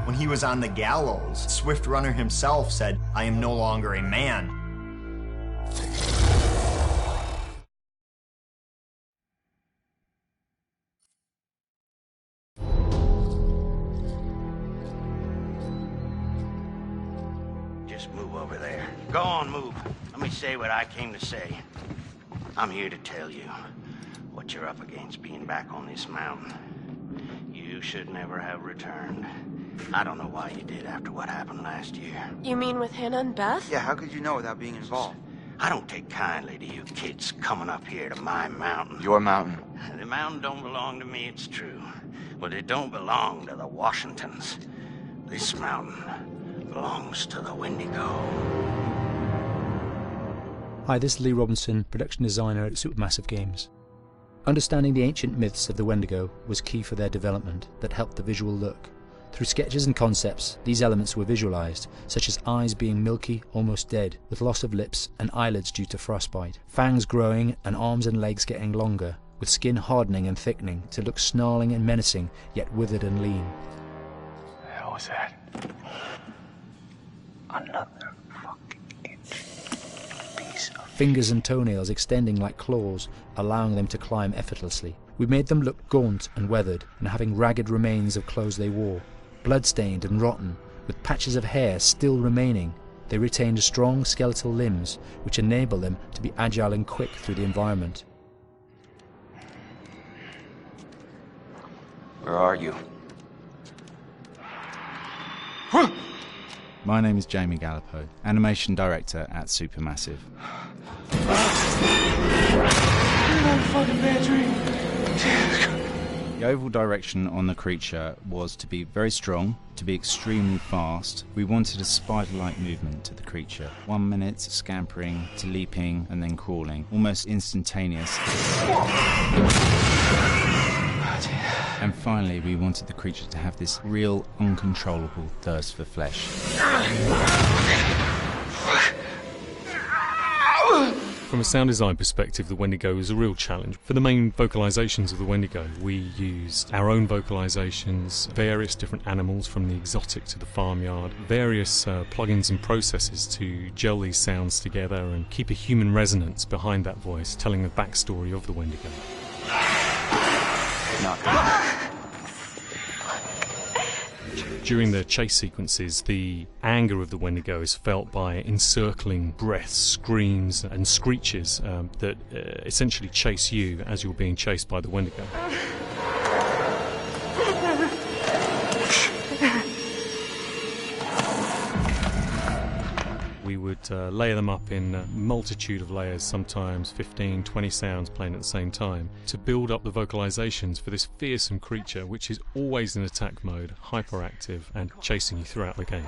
When he was on the gallows, Swift Runner himself said, "I am no longer a man." Just move over there. Go on, move. Let me say what I came to say. I'm here to tell you what you're up against being back on this mountain. You should never have returned. I don't know why you did after what happened last year. You mean with Hannah and Beth? Yeah, how could you know without being involved? I don't take kindly to you kids coming up here to my mountain. Your mountain. The mountain don't belong to me, it's true. But it don't belong to the Washingtons. This mountain belongs to the Wendigo. Hi, this is Lee Robinson, production designer at Supermassive Games. Understanding the ancient myths of the Wendigo was key for their development that helped the visual look. Through sketches and concepts, these elements were visualized, such as eyes being milky, almost dead, with loss of lips and eyelids due to frostbite, fangs growing and arms and legs getting longer, with skin hardening and thickening to look snarling and menacing, yet withered and lean. The hell was that? Another fucking piece of... Fingers and toenails extending like claws, allowing them to climb effortlessly. We made them look gaunt and weathered, and having ragged remains of clothes they wore. Blood-stained and rotten, with patches of hair still remaining, they retained strong skeletal limbs, which enable them to be agile and quick through the environment. Where are you? My name is Jamie Gallipo, animation director at Supermassive. Fucking battery. The overall direction on the creature was to be very strong, to be extremely fast. We wanted a spider-like movement to the creature. 1 minute scampering to leaping and then crawling, almost instantaneous. And finally, we wanted the creature to have this real, uncontrollable thirst for flesh. From a sound design perspective, the Wendigo is a real challenge. For the main vocalisations of the Wendigo, we used our own vocalisations, various different animals from the exotic to the farmyard, various plugins and processes to gel these sounds together and keep a human resonance behind that voice, telling the backstory of the Wendigo. During the chase sequences, the anger of the Wendigo is felt by encircling breaths, screams and screeches that essentially chase you as you're being chased by the Wendigo. We would layer them up in a multitude of layers, sometimes 15, 20 sounds playing at the same time, to build up the vocalizations for this fearsome creature which is always in attack mode, hyperactive and chasing you throughout the game.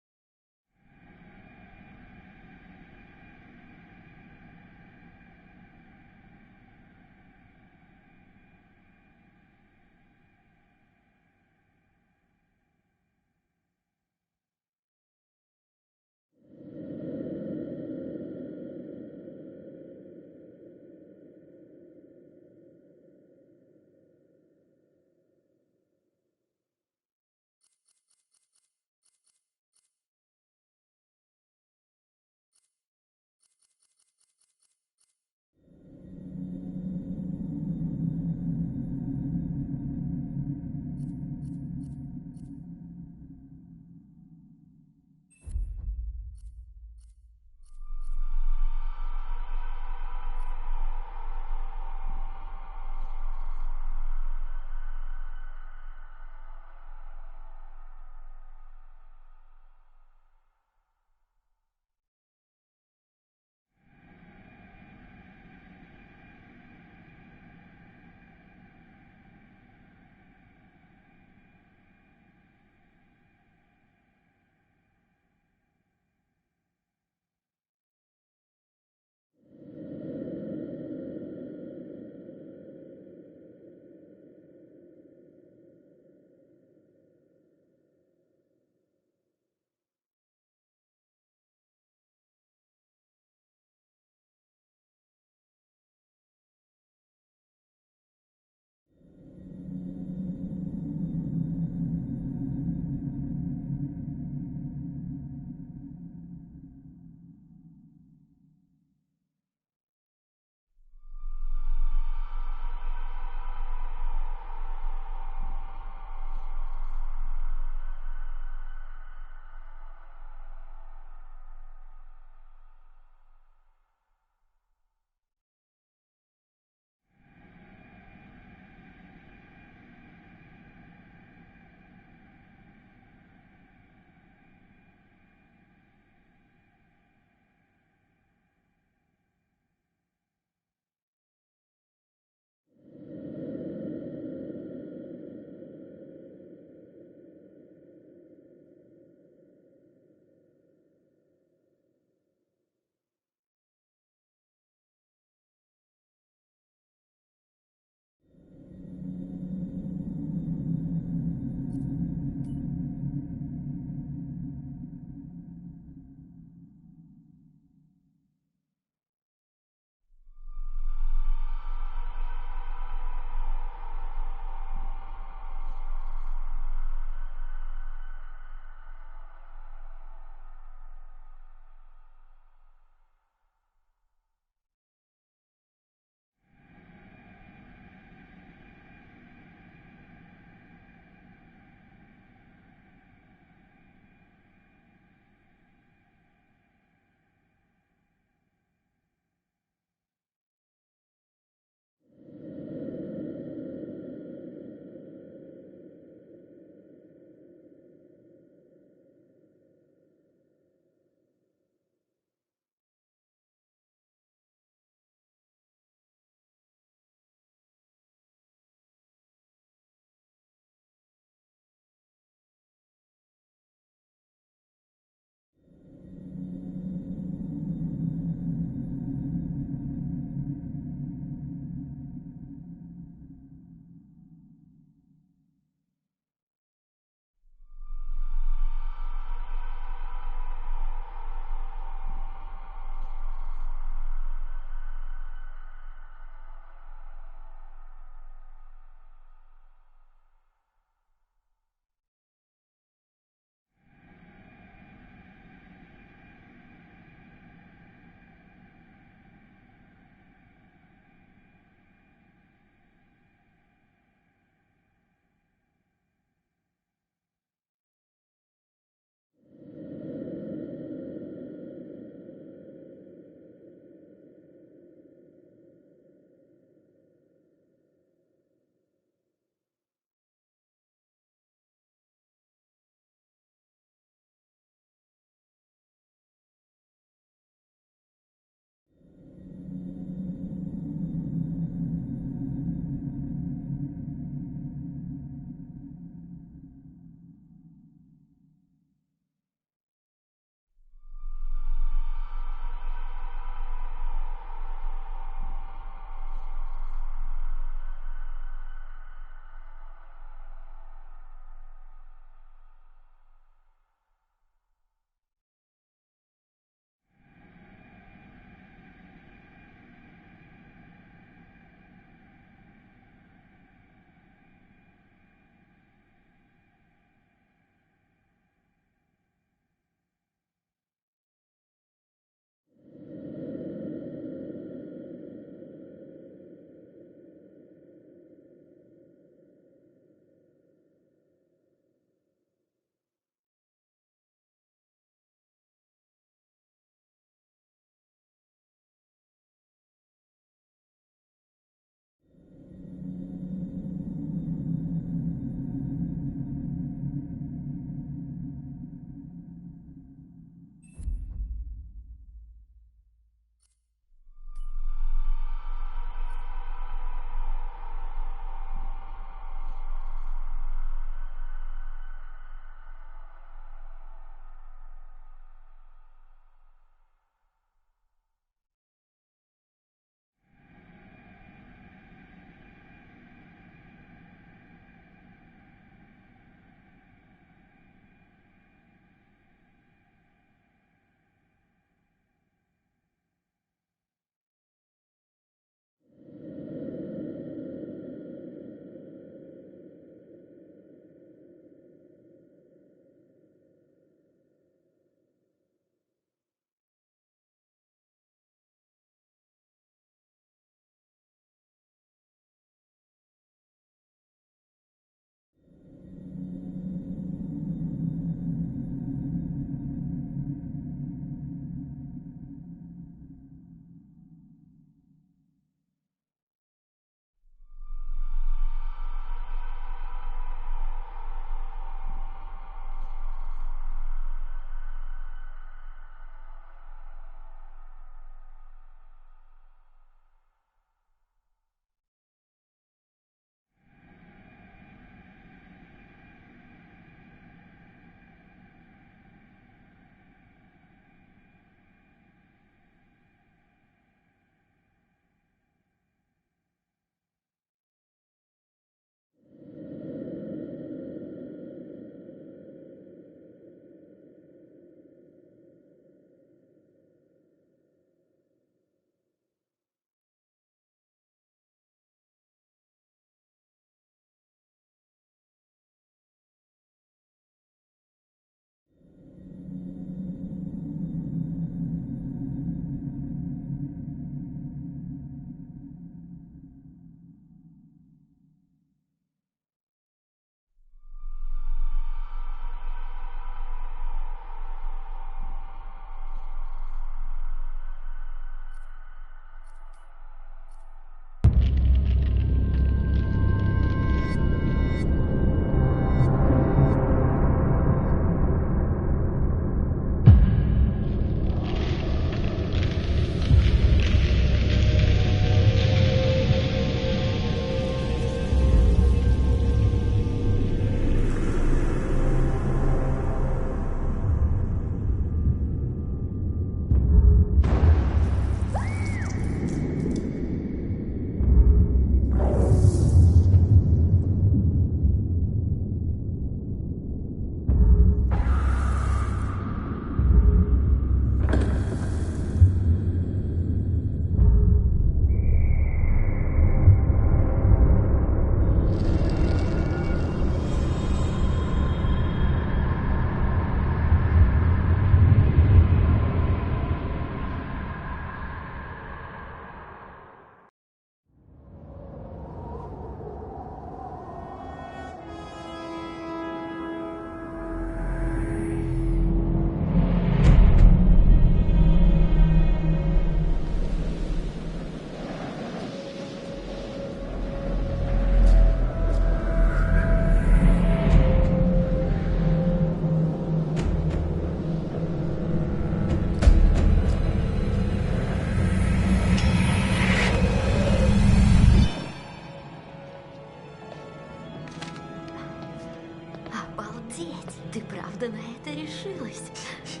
Держись.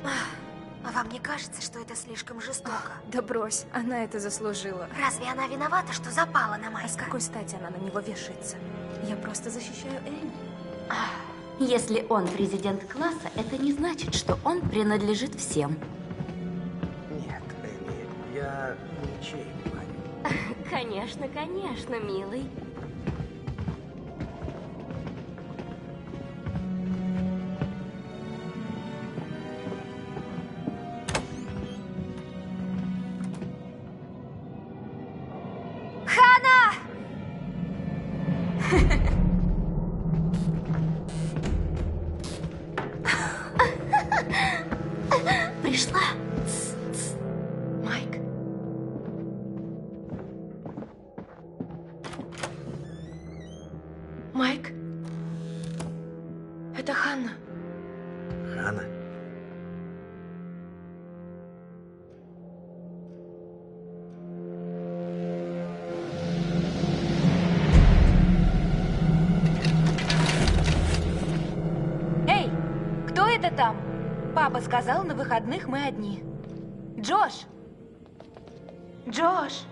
А вам не кажется, что это слишком жестоко? Да брось, она это заслужила. Разве она виновата, что запала на Майка? А с какой стати она на него вешается? Я просто защищаю Эми. Если он президент класса, это не значит, что он принадлежит всем. Нет, Эми, я ничей парень. Конечно, конечно, милый. Пришла. Майк. Майк? Это Ханна. Ханна? Эй, кто это там? Папа сказал, на выходных мы одни. Джош! Джош!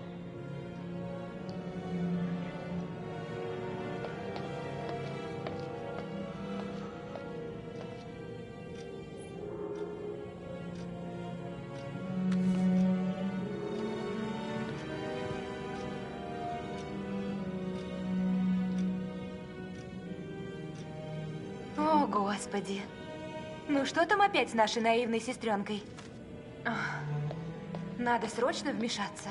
О, Господи. Ну что там опять с нашей наивной сестренкой? Надо срочно вмешаться.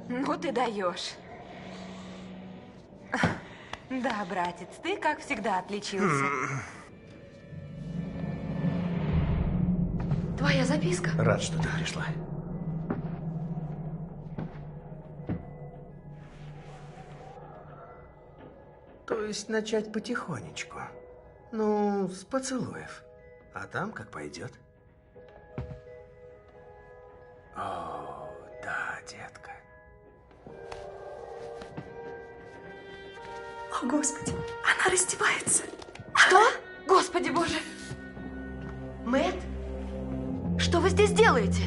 Ну ты даешь. Да, братец, ты, как всегда, отличился. Твоя записка. Рад, что ты пришла. То есть начать потихонечку. Ну, с поцелуев. А там как пойдет. О, да, детка. О, Господи, она раздевается. Что? Господи боже! Мэтт? Что вы здесь делаете?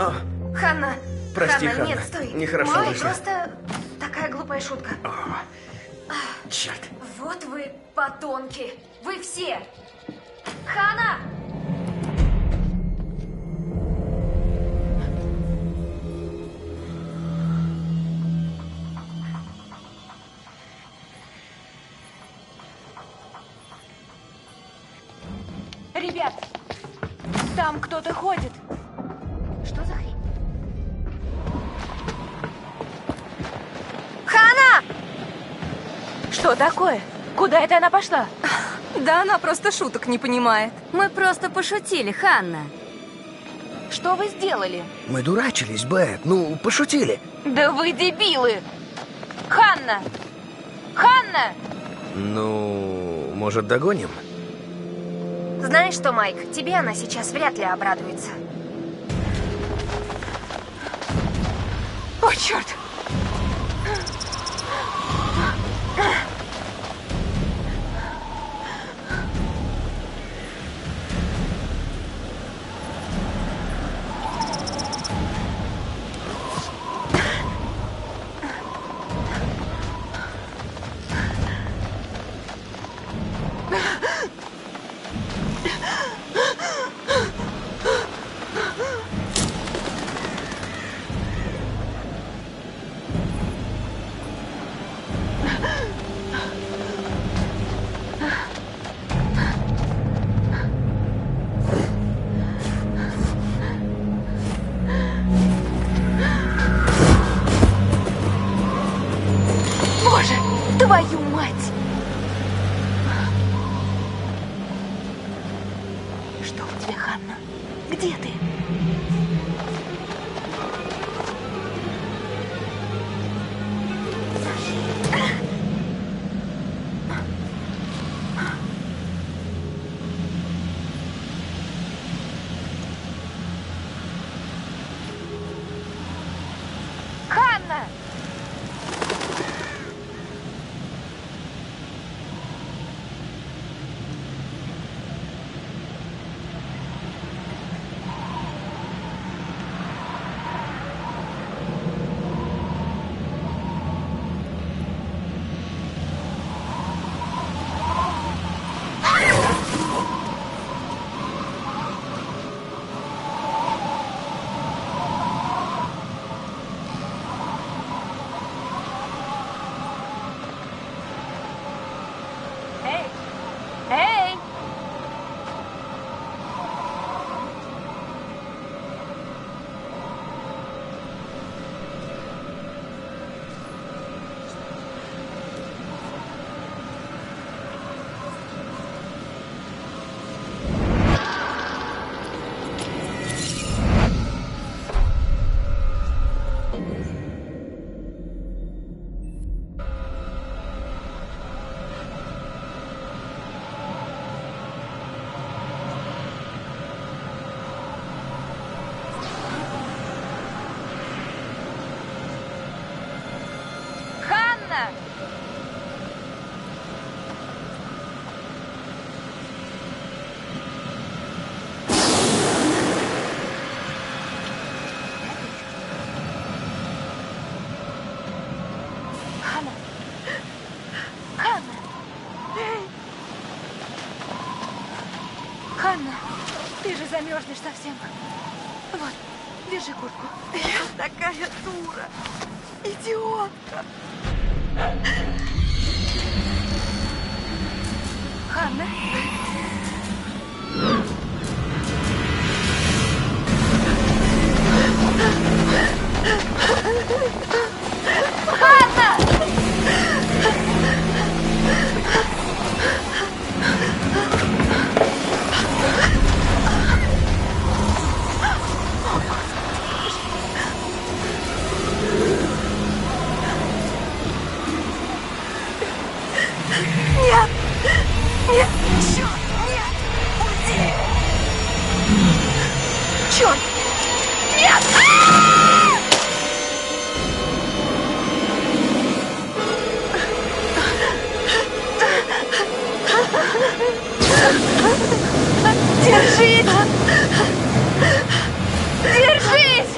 О, Ханна. прости, Ханна, Ханна. нет, стой. Нехорошо Мой, вышло. просто такая глупая шутка. Черт. Вот вы подонки. Вы все. Ханна! Ребят, там кто-то ходит. Что за хрень? Ханна! Что такое? Куда это она пошла? Да она просто шуток не понимает. Мы просто пошутили, Ханна. Что вы сделали? Мы дурачились, Бэт. Ну, пошутили. Да вы дебилы! Ханна! Ханна! Ну, может, догоним? Знаешь что, Майк, тебе она сейчас вряд ли обрадуется. О, черт! Боже, твою мать! Что у тебя, Ханна? Где ты? Ты же замерзнешь совсем. Вот, держи куртку. Я такая дура. Идиотка. Ханна? Ханна! Нет! Нет! Черт! Нет! Уйди! Черт! Нет! Держись! Держись!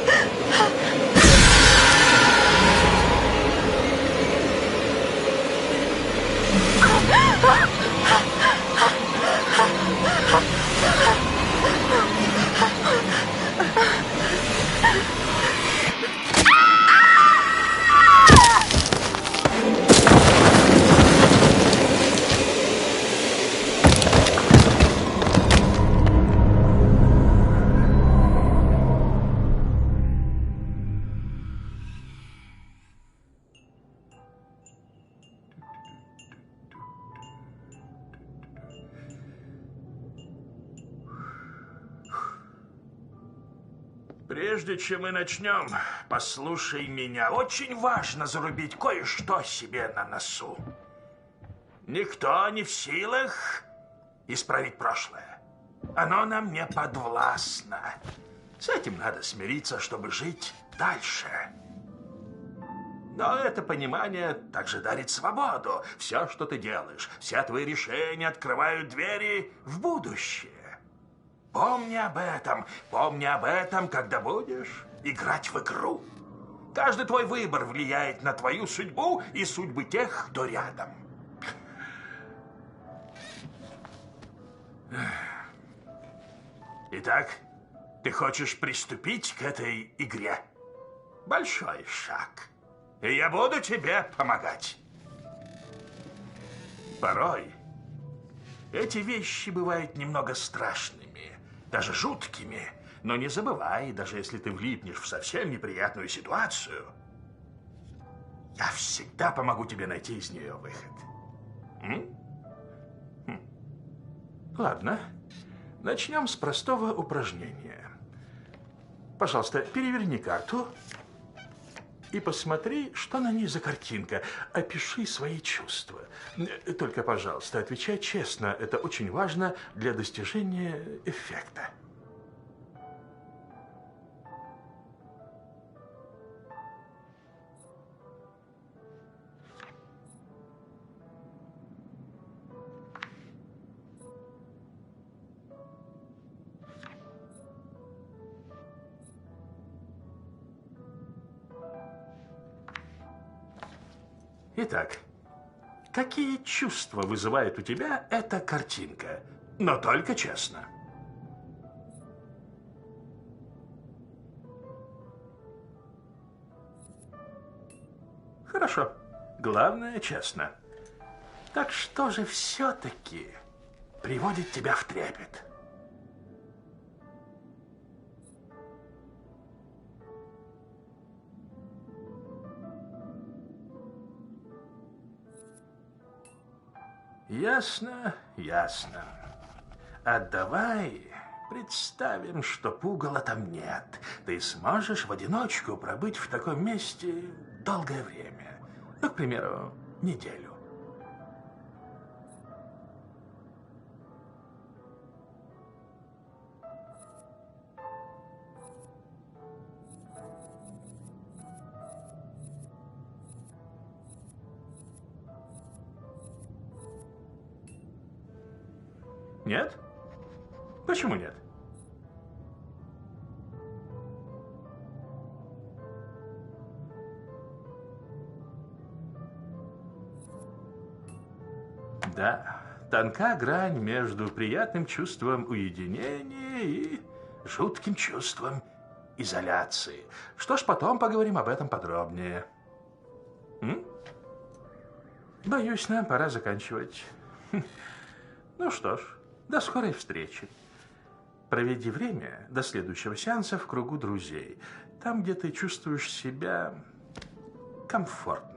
Прежде чем мы начнем, послушай меня. Очень важно зарубить кое-что себе на носу. Никто не в силах исправить прошлое. Оно нам не подвластно. С этим надо смириться, чтобы жить дальше. Но это понимание также дарит свободу. Все, что ты делаешь, все твои решения открывают двери в будущее. Помни об этом, когда будешь играть в игру. Каждый твой выбор влияет на твою судьбу и судьбы тех, кто рядом. Итак, ты хочешь приступить к этой игре? Большой шаг. И я буду тебе помогать. Порой эти вещи бывают немного страшными. Даже жуткими. Но не забывай, даже если ты влипнешь в совсем неприятную ситуацию, я всегда помогу тебе найти из нее выход. Ладно. Начнем с простого упражнения. Пожалуйста, переверни карту и посмотри, что на ней за картинка. Опиши свои чувства. Только, пожалуйста, отвечай честно. Это очень важно для достижения эффекта. Итак, какие чувства вызывает у тебя эта картинка? Но только честно. Хорошо. Главное, честно. Так что же все-таки приводит тебя в трепет? Ясно, ясно. А давай представим, что пугала там нет. Ты сможешь в одиночку пробыть в таком месте долгое время. Ну, к примеру, неделю. Нет? Почему нет? Да, Тонка грань между приятным чувством уединения и жутким чувством изоляции. Что ж, потом поговорим об этом подробнее. Боюсь, нам пора заканчивать. Ну что ж, до скорой встречи. Проведи время до следующего сеанса в кругу друзей. Там, где ты чувствуешь себя комфортно.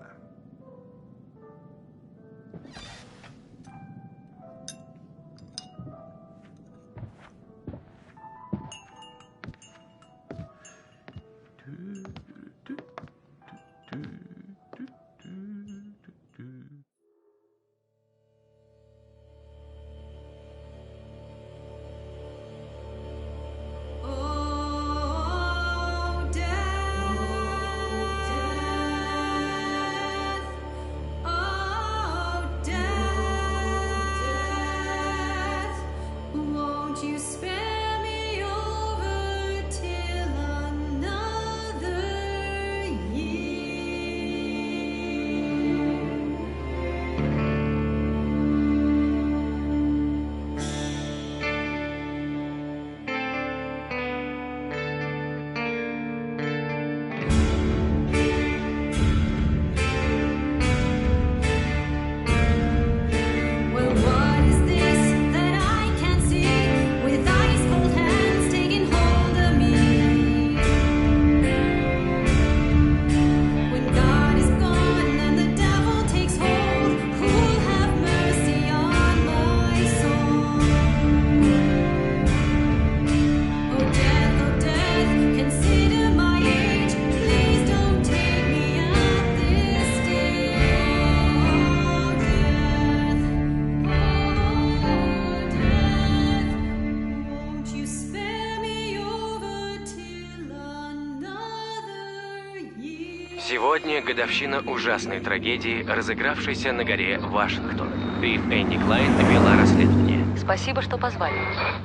Сегодня годовщина ужасной трагедии, разыгравшейся на горе Вашингтон. Ты, Энни Клайн, вела расследование. Спасибо, что позвали.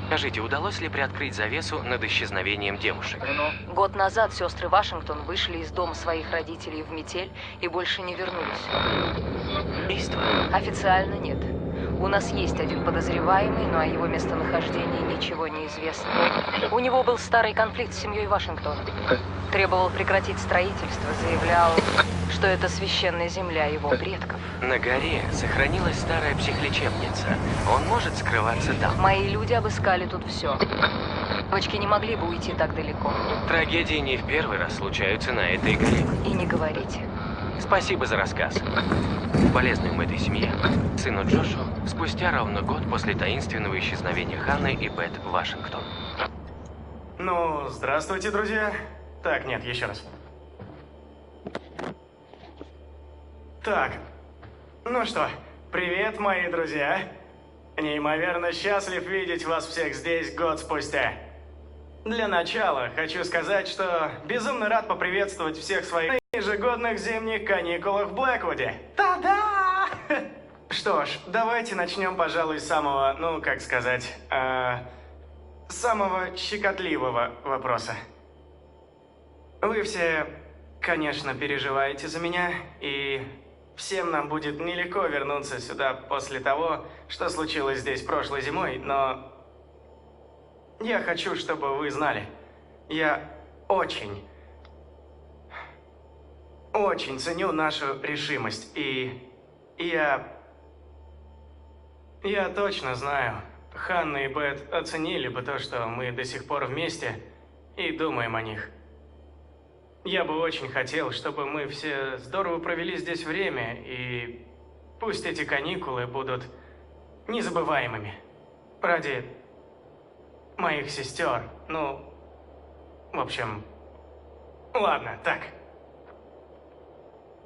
Скажите, удалось ли приоткрыть завесу над исчезновением девушек? Год назад сестры Вашингтон вышли из дома своих родителей в метель и больше не вернулись. Убийство? Официально нет. У нас есть один подозреваемый, но о его местонахождении ничего не известно. У него был старый конфликт с семьей Вашингтон. Требовал прекратить строительство, заявлял, что это священная земля его предков. На горе сохранилась старая психлечебница. Он может скрываться там. Мои люди обыскали тут все. Девочки не могли бы уйти так далеко. Трагедии не в первый раз случаются на этой горе. И не говорите. Спасибо за рассказ. Полезным этой семье, сыну Джошу, спустя ровно год после таинственного исчезновения Ханны и Бет Вашингтон. Ну, здравствуйте, друзья. Так, нет, еще раз. Так, ну что, привет, мои друзья. Неимоверно счастлив видеть вас всех здесь год спустя. Для начала хочу сказать, что безумно рад поприветствовать всех своих на ежегодных зимних каникулах в Блэквуде. Та-да! Что ж, давайте начнем, пожалуй, с самого, ну, как сказать, самого щекотливого вопроса. Вы все, конечно, переживаете за меня, и всем нам будет нелегко вернуться сюда после того, что случилось здесь прошлой зимой, но я хочу, чтобы вы знали, я очень ценю нашу решимость, и я точно знаю, Ханна и Бет оценили бы то, что мы до сих пор вместе и думаем о них. Я бы очень хотел, чтобы мы все здорово провели здесь время, и пусть эти каникулы будут незабываемыми. Ради моих сестер, ну, в общем, ладно, так.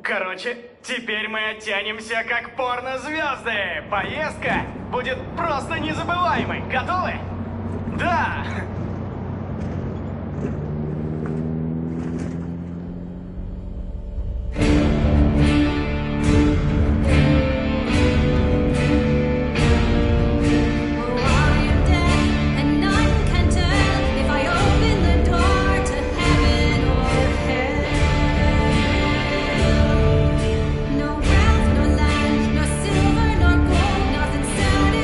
Короче, теперь мы оттянемся как порнозвезды. Поездка будет просто незабываемой. Готовы? Да! No wealth, no land, no silver, nor gold, nothing satisfies.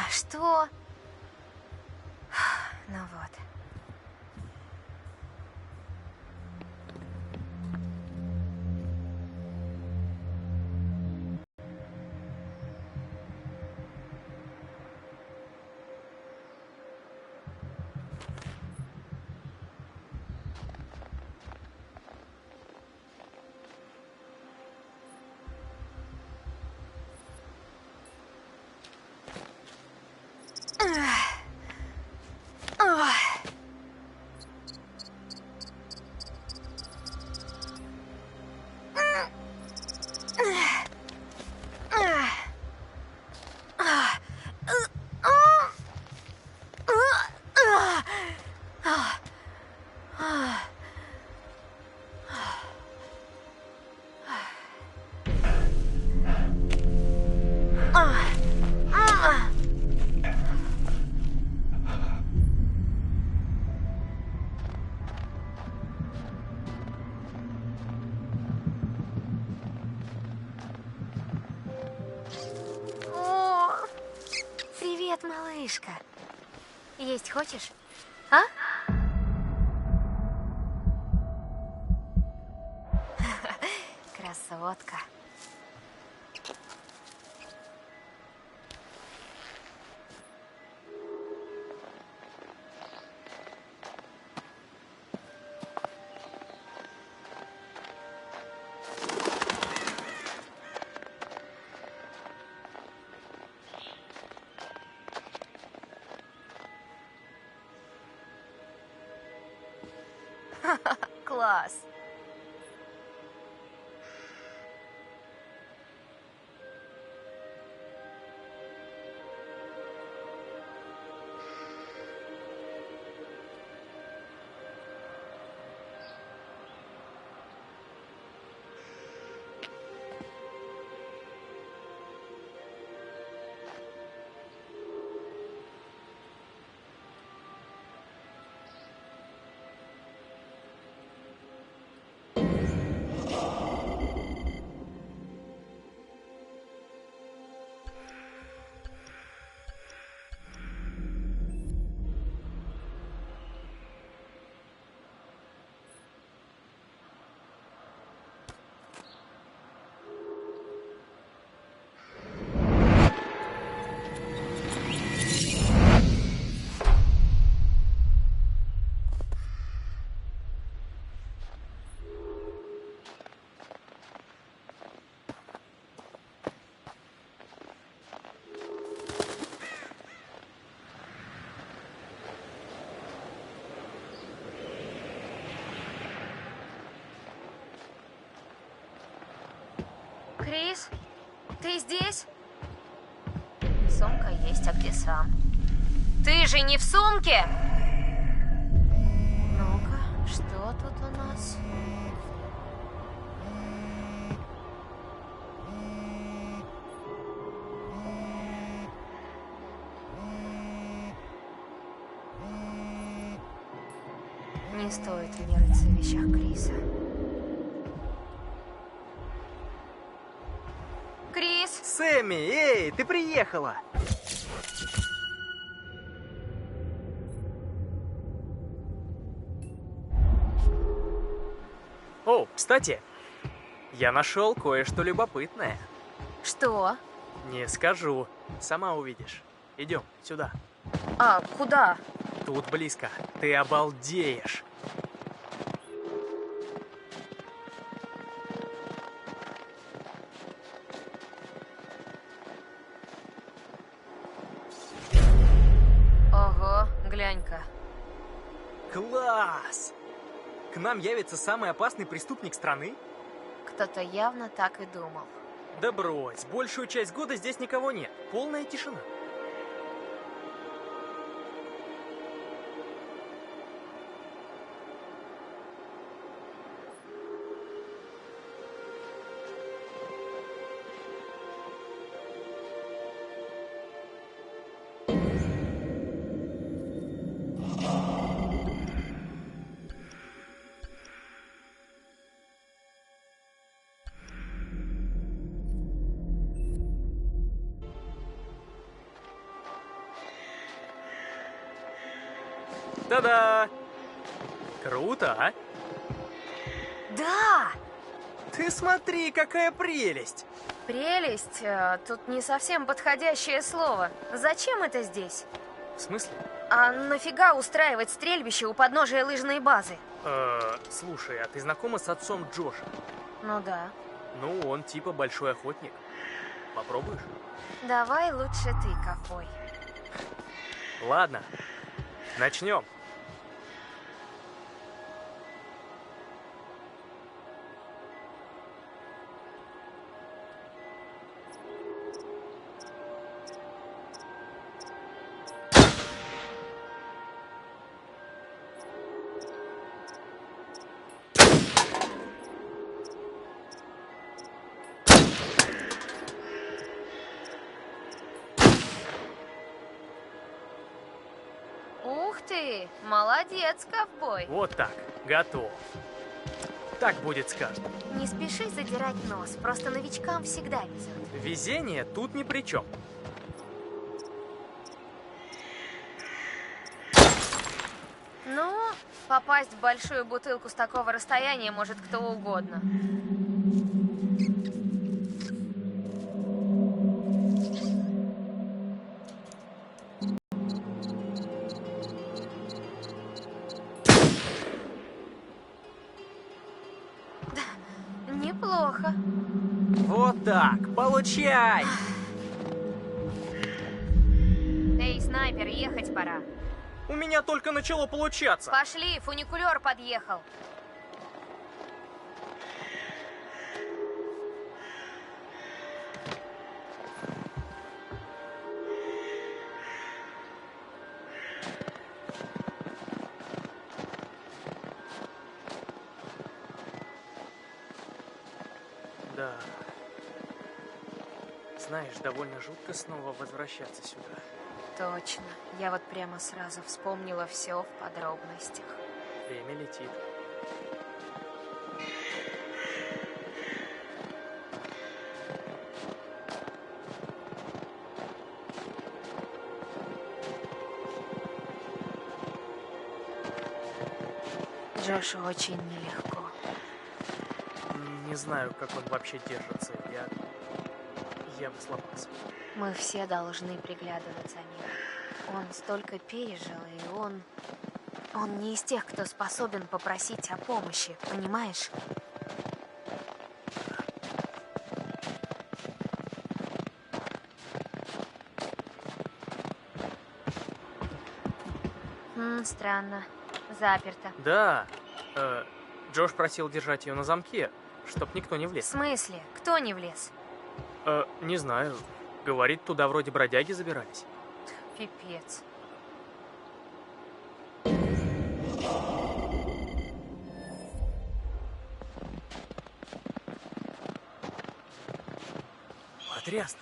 Что? Ну вот. Привет, малышка. Есть хочешь? А? Красотка. Класс. Крис, ты здесь? Сумка есть, а где сам? Ты же не в сумке! Ну-ка, что тут у нас? Не стоит мне рыться в вещах Криса. Крис! Сэмми, эй, ты приехала! О, кстати, я нашел кое-что любопытное. Что? Не скажу, сама увидишь. Идем сюда. А, куда? Тут близко. Ты обалдеешь. Ого, глянь-ка. Класс! К нам явится самый опасный преступник страны? Кто-то явно так и думал. Да брось, большую часть года здесь никого нет. Полная тишина. Та-да! Круто, а? Да! Ты смотри, какая прелесть! Прелесть, тут не совсем подходящее слово. Зачем это здесь? В смысле? А нафига устраивать стрельбище у подножия лыжной базы? Слушай, а ты знакома с отцом Джоша? Ну да. Ну, он типа большой охотник. Попробуешь? Давай лучше ты, ковбой. Ладно, начнем. Ух ты, молодец, ковбой. Вот так, готов. Так будет с каждым. Не спеши задирать нос, просто новичкам всегда везет. Везение тут ни при чем. Ну, попасть в большую бутылку с такого расстояния может кто угодно. Неплохо. Вот так, получай! Эй, снайпер, ехать пора. У меня только начало получаться. Пошли, фуникулер подъехал. Да. Знаешь, довольно жутко снова возвращаться сюда. Точно. Я вот прямо сразу вспомнила все в подробностях. Время летит. Джошу очень нелегко. Не знаю, как он вообще держится. Я бы сломался. Мы все должны приглядывать за ним. Он столько пережил, и он не из тех, кто способен попросить о помощи, понимаешь? Странно. Заперто. Да. Джош просил держать ее на замке, чтоб никто не влез. В смысле? Кто не влез? Не знаю. Говорит, туда вроде бродяги забирались. Пипец. Потрясно.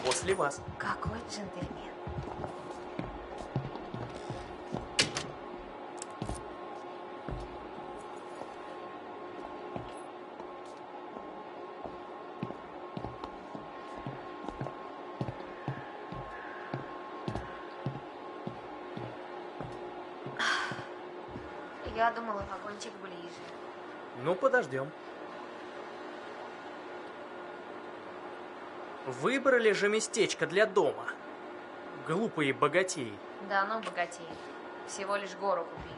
После вас. Какой джентльмен. Я думала, вагончик ближе. Ну, подождем. Выбрали же местечко для дома. Глупые богатеи. Да ну, богатей. Всего лишь гору купили.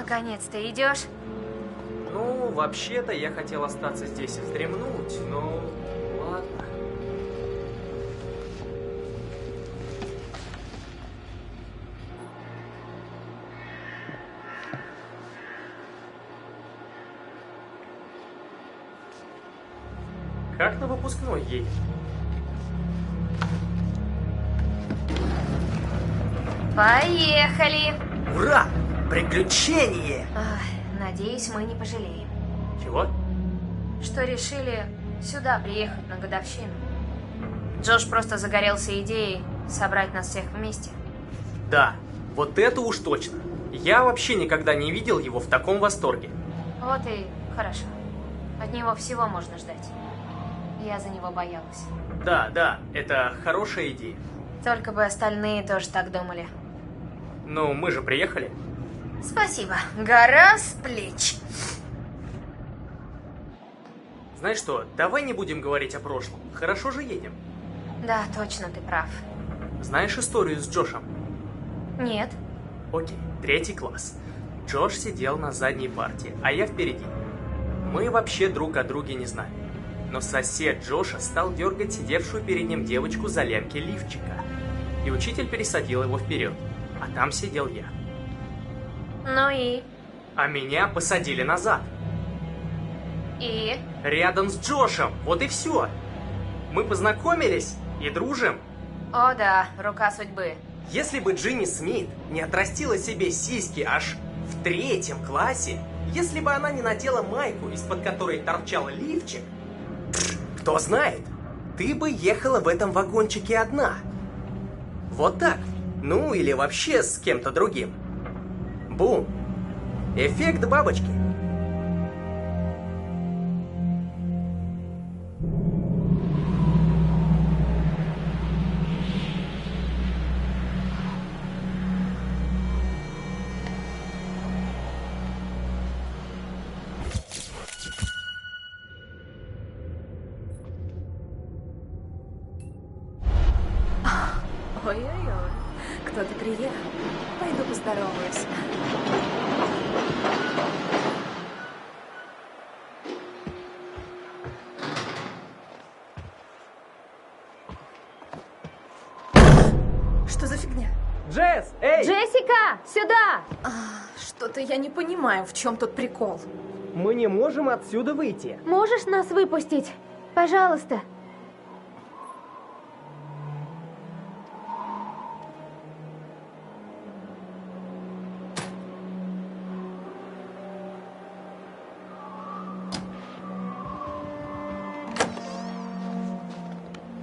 наконец-то идешь? Ну, вообще-то я хотел остаться здесь и вздремнуть, но ладно. Как на выпускной едет? Поехали! Ура! Приключение! Надеюсь, мы не пожалеем. Чего? Что решили сюда приехать на годовщину. Джош просто загорелся идеей собрать нас всех вместе. Да, вот это уж точно. Я вообще никогда не видел его в таком восторге. Вот и хорошо. От него всего можно ждать. Я за него боялась. Да, это хорошая идея. Только бы остальные тоже так думали. Ну, мы же приехали. Спасибо. Гора с плеч. Знаешь что, давай не будем говорить о прошлом. Хорошо же едем. Да, точно, ты прав. Знаешь историю с Джошем? Нет. Окей, 3 класс. Джош сидел на задней парте, а я впереди. Мы вообще друг о друге не знали. Но сосед Джоша стал дергать сидевшую перед ним девочку за лямки лифчика. И учитель пересадил его вперед, а там сидел я. Ну и? А меня посадили назад. И? Рядом с Джошем, вот и все. Мы познакомились и дружим. О да, рука судьбы. Если бы Джинни Смит не отрастила себе сиськи аж в 3 классе, если бы она не надела майку, из-под которой торчал лифчик, кто знает, ты бы ехала в этом вагончике одна. Вот так. Ну, или вообще с кем-то другим. Бум. Эффект бабочки. Ой-ой-ой, кто-то приехал. Пойду поздороваюсь. Что за фигня? Джесс, эй! Джессика, сюда! Что-то я не понимаю, в чем тут прикол. Мы не можем отсюда выйти. Можешь нас выпустить? Пожалуйста.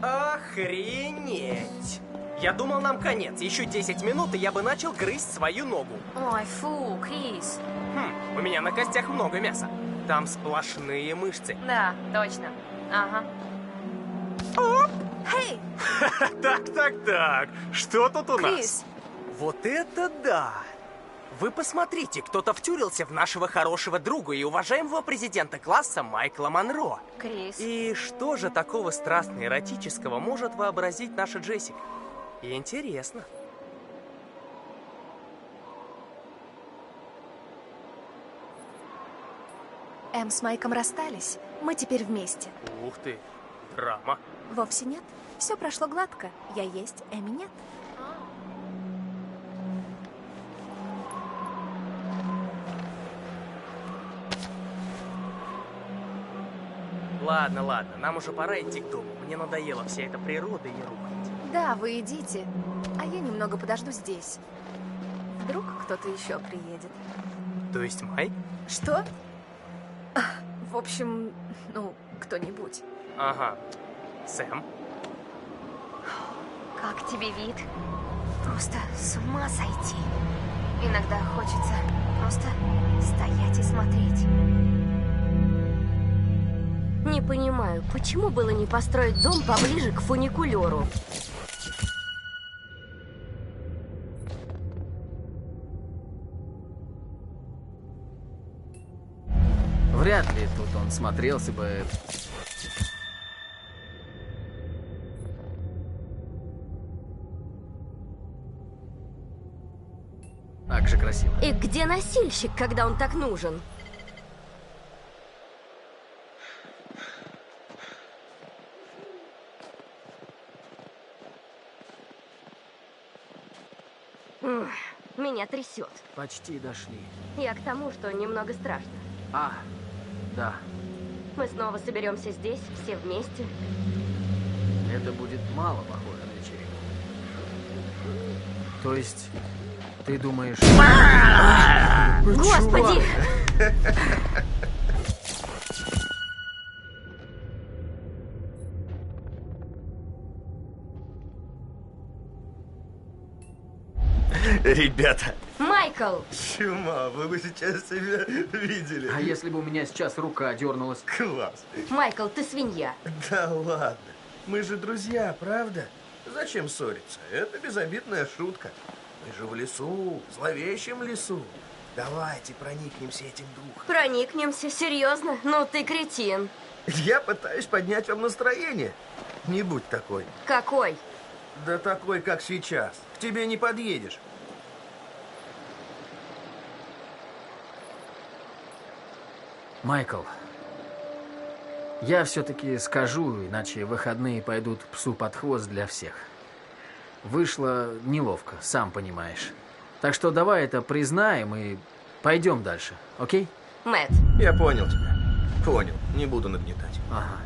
Охренеть! Я думал, нам конец. Еще 10 минут, и я бы начал грызть свою ногу. Ой, фу, Крис. У меня на костях много мяса. Там сплошные мышцы. Да, точно. Ага. Оп! Эй! Так. Что тут у Крис. нас? Вот это да! Вы посмотрите, кто-то втюрился в нашего хорошего друга и уважаемого президента класса Майкла Монро. Крис. И что же такого страстно-эротического может вообразить наша Джессика? Интересно. Эм с Майком расстались. Мы теперь вместе. Ух ты, драма. Вовсе нет. Все прошло гладко. Я есть, Эми нет. Ладно, нам уже пора идти к дому. Мне надоела вся эта природа и рухлядь. Да, вы идите. А я немного подожду здесь. Вдруг кто-то еще приедет. То есть Майк? Что? В общем, ну, кто-нибудь. Ага. Сэм? Как тебе вид? Просто с ума сойти. Иногда хочется просто стоять и смотреть. Не понимаю, почему было не построить дом поближе к фуникулеру? Вряд ли тут он смотрелся бы... Так же красиво. И где носильщик, когда он так нужен? Меня трясет. Почти дошли. Я к тому, что немного страшно. А, да. Мы снова соберемся здесь, все вместе. Это будет мало похоже на вечеринку. То есть, ты думаешь... Господи! Ребята. Майкл! Чума, вы бы сейчас себя видели. А если бы у меня сейчас рука дернулась? Класс. Майкл, ты свинья. Да ладно. Мы же друзья, правда? Зачем ссориться? Это безобидная шутка. Мы же в лесу, в зловещем лесу. Давайте проникнемся этим духом. Проникнемся? Серьезно? Ну ты кретин. Я пытаюсь поднять вам настроение. Не будь такой. Какой? Да такой, как сейчас. К тебе не подъедешь. Майкл, я все-таки скажу, иначе выходные пойдут псу под хвост для всех. Вышло неловко, сам понимаешь. Так что давай это признаем и пойдем дальше, окей? Мэтт. Я понял тебя. Понял. Не буду нагнетать. Ага.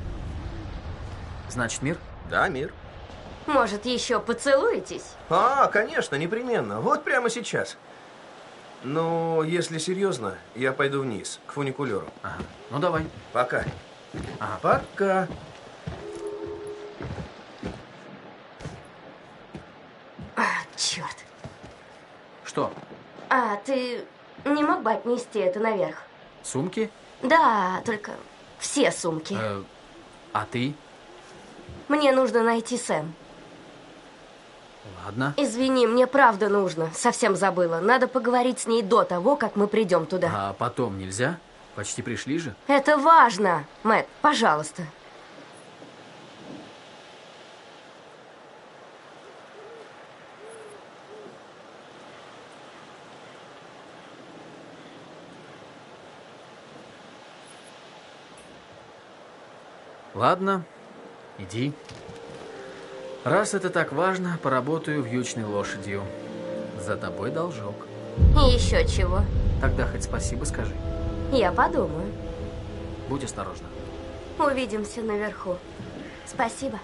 Значит, мир? Да, мир. Может, еще поцелуетесь? А, конечно, непременно. Вот прямо сейчас. Но если серьезно, я пойду вниз, к фуникулеру. Ага. Ну, давай. Пока. Ага. Пока. Черт. Что? А ты не мог бы отнести это наверх? Сумки? Да, только все сумки. А ты? Мне нужно найти Сэм. Ладно. Извини, мне правда нужно. Совсем забыла. Надо поговорить с ней до того, как мы придем туда. А потом нельзя? Почти пришли же. Это важно. Мэтт, пожалуйста. Ладно, иди. Раз это так важно, поработаю вьючной лошадью. За тобой должок. И еще чего? Тогда хоть спасибо скажи. Я подумаю. Будь осторожна. Увидимся наверху. Спасибо.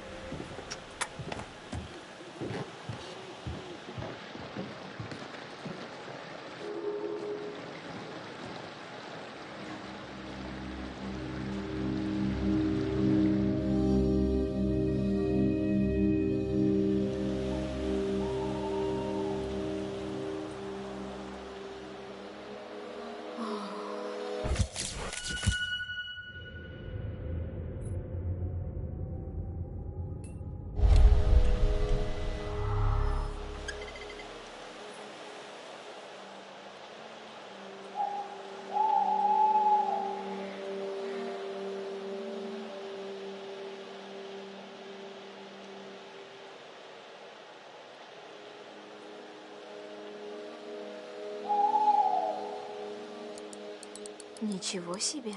Ничего себе.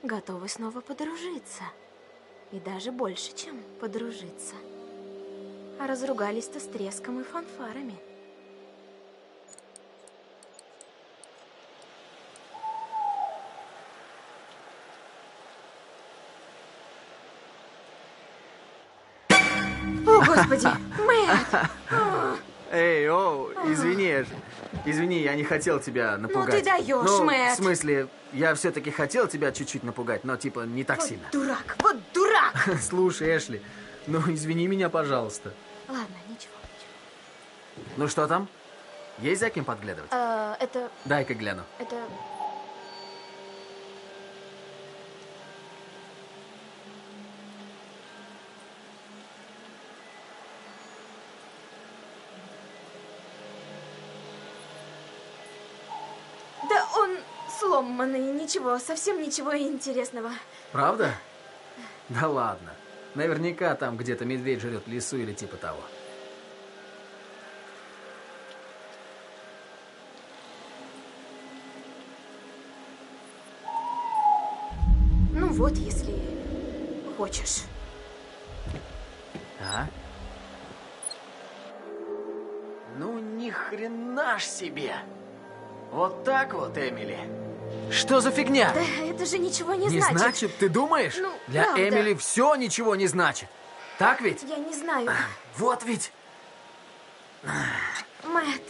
Готовы снова подружиться. И даже больше, чем подружиться. А разругались-то с треском и фанфарами. О, Господи! Мэтт! Эй, извини, я не хотел тебя напугать. Ну ты даешь, Мэтт. В смысле, я все-таки хотел тебя чуть-чуть напугать, но типа не так сильно. Вот дурак! Слушай, Эшли, ну извини меня, пожалуйста. Ладно, ничего. Ну что там? Есть за кем подглядывать? Это... Дай-ка гляну. Это... Да он сломанный, ничего, совсем ничего интересного. Правда? Да ладно. Наверняка там где-то медведь жрет в лесу или типа того. вот, если хочешь. А? Ну, ни хрена ж себе! Вот так вот, Эмили. Что за фигня? Да это же ничего не Не значит. значит, ты думаешь? Ну, Для правда. Эмили все ничего не значит. Так ведь? Я не знаю. Вот ведь. Мэтт.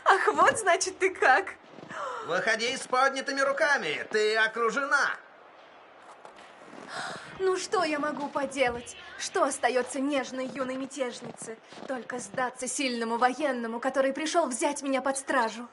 Ах, вот значит ты как. Выходи с поднятыми руками, ты окружена. Ну что я могу поделать? Что остается нежной юной мятежнице? Только сдаться сильному военному, который пришел взять меня под стражу.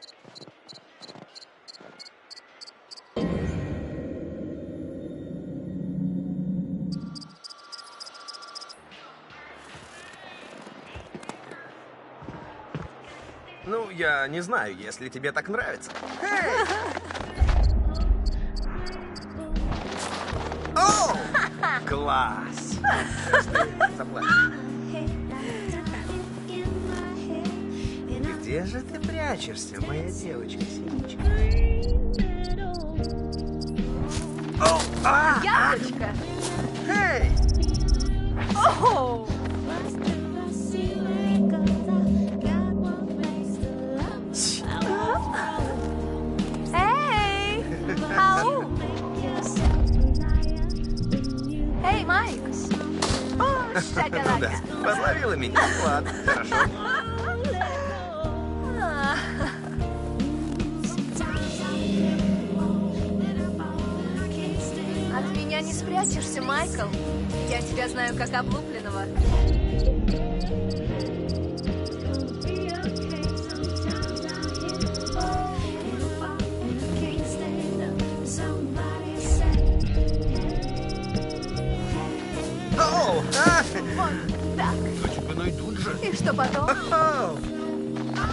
Ну, я не знаю, если тебе так нравится. О! Класс! Сейчас ты заплачешь. Где же ты прячешься, моя девочка-синичка? Яблочко! Эй! О! Эй! Ау! Эй, Майк! О, Ну шагалака! да, подловила меня. Ладно, хорошо. От меня не спрячешься, Майкл. Я тебя знаю как облупленного. Оу! Вот так. Ну тебя найдут же. И что потом?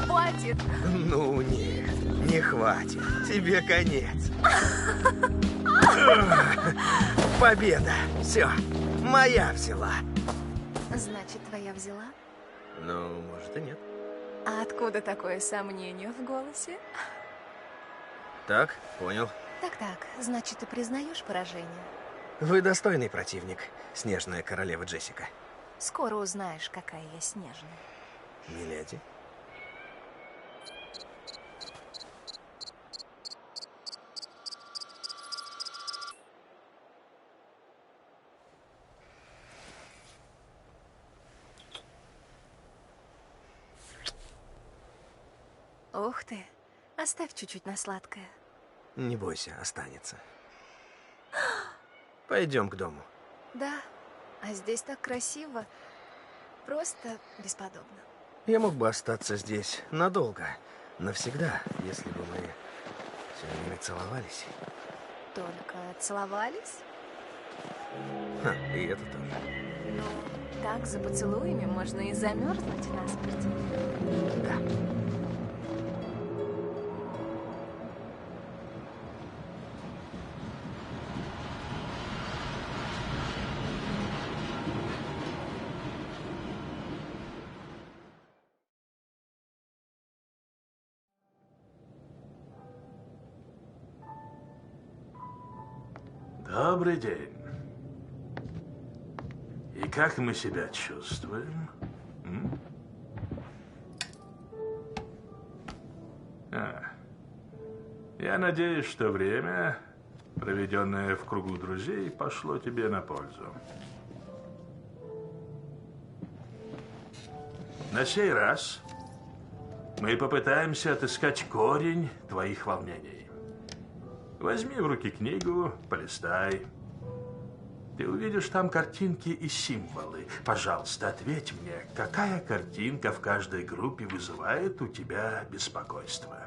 Хватит. Ну нет, не хватит. Тебе конец. Победа. Все, моя взяла. Значит, твоя взяла? Ну, может и нет. А откуда такое сомнение в голосе? Так, понял. Так, значит, ты признаешь поражение? Вы достойный противник, снежная королева Джессика. Скоро узнаешь, какая я снежная. Миледи. Ух ты, оставь чуть-чуть на сладкое. Не бойся, останется. Пойдем к дому. Да, а здесь так красиво, просто бесподобно. Я мог бы остаться здесь надолго, навсегда, если бы мы все время целовались. Только целовались? Ха, и это тоже. Ну, так за поцелуями можно и замерзнуть насмерть. Да. Добрый день. И как мы себя чувствуем? Я надеюсь, что время, проведенное в кругу друзей, пошло тебе на пользу. На сей раз мы попытаемся отыскать корень твоих волнений. Возьми в руки книгу, полистай. Ты увидишь там картинки и символы. Пожалуйста, ответь мне, какая картинка в каждой группе вызывает у тебя беспокойство?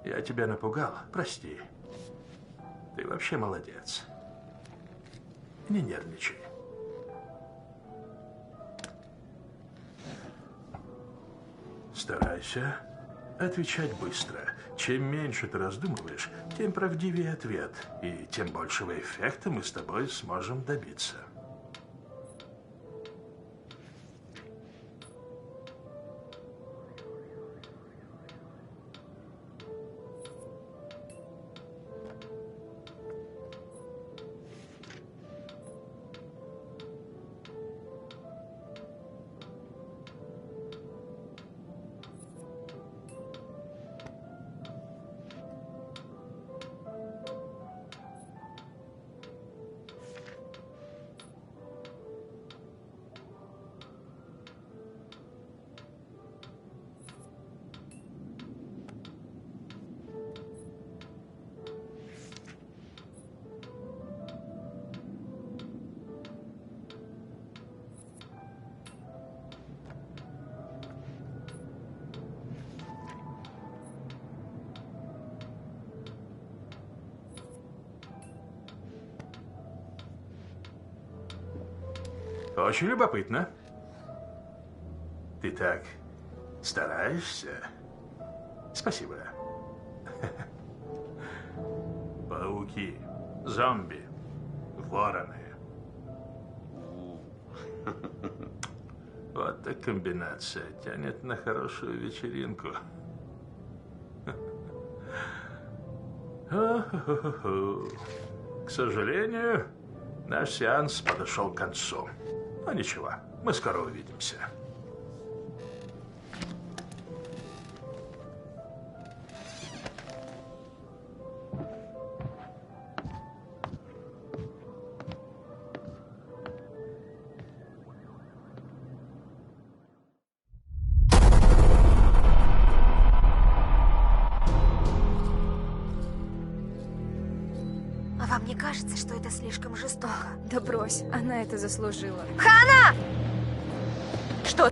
Я тебя напугал, прости. Ты вообще молодец. Не нервничай. Старайся отвечать быстро. Чем меньше ты раздумываешь, тем правдивее ответ, и тем большего эффекта мы с тобой сможем добиться. Очень любопытно. Ты так стараешься. Спасибо. Пауки, зомби, вороны. Вот так комбинация тянет на хорошую вечеринку. К сожалению, наш сеанс подошел к концу. Но ничего, мы скоро увидимся. А вам не кажется, что это слишком жестоко? Да брось, она это заслужила. Хана! Что?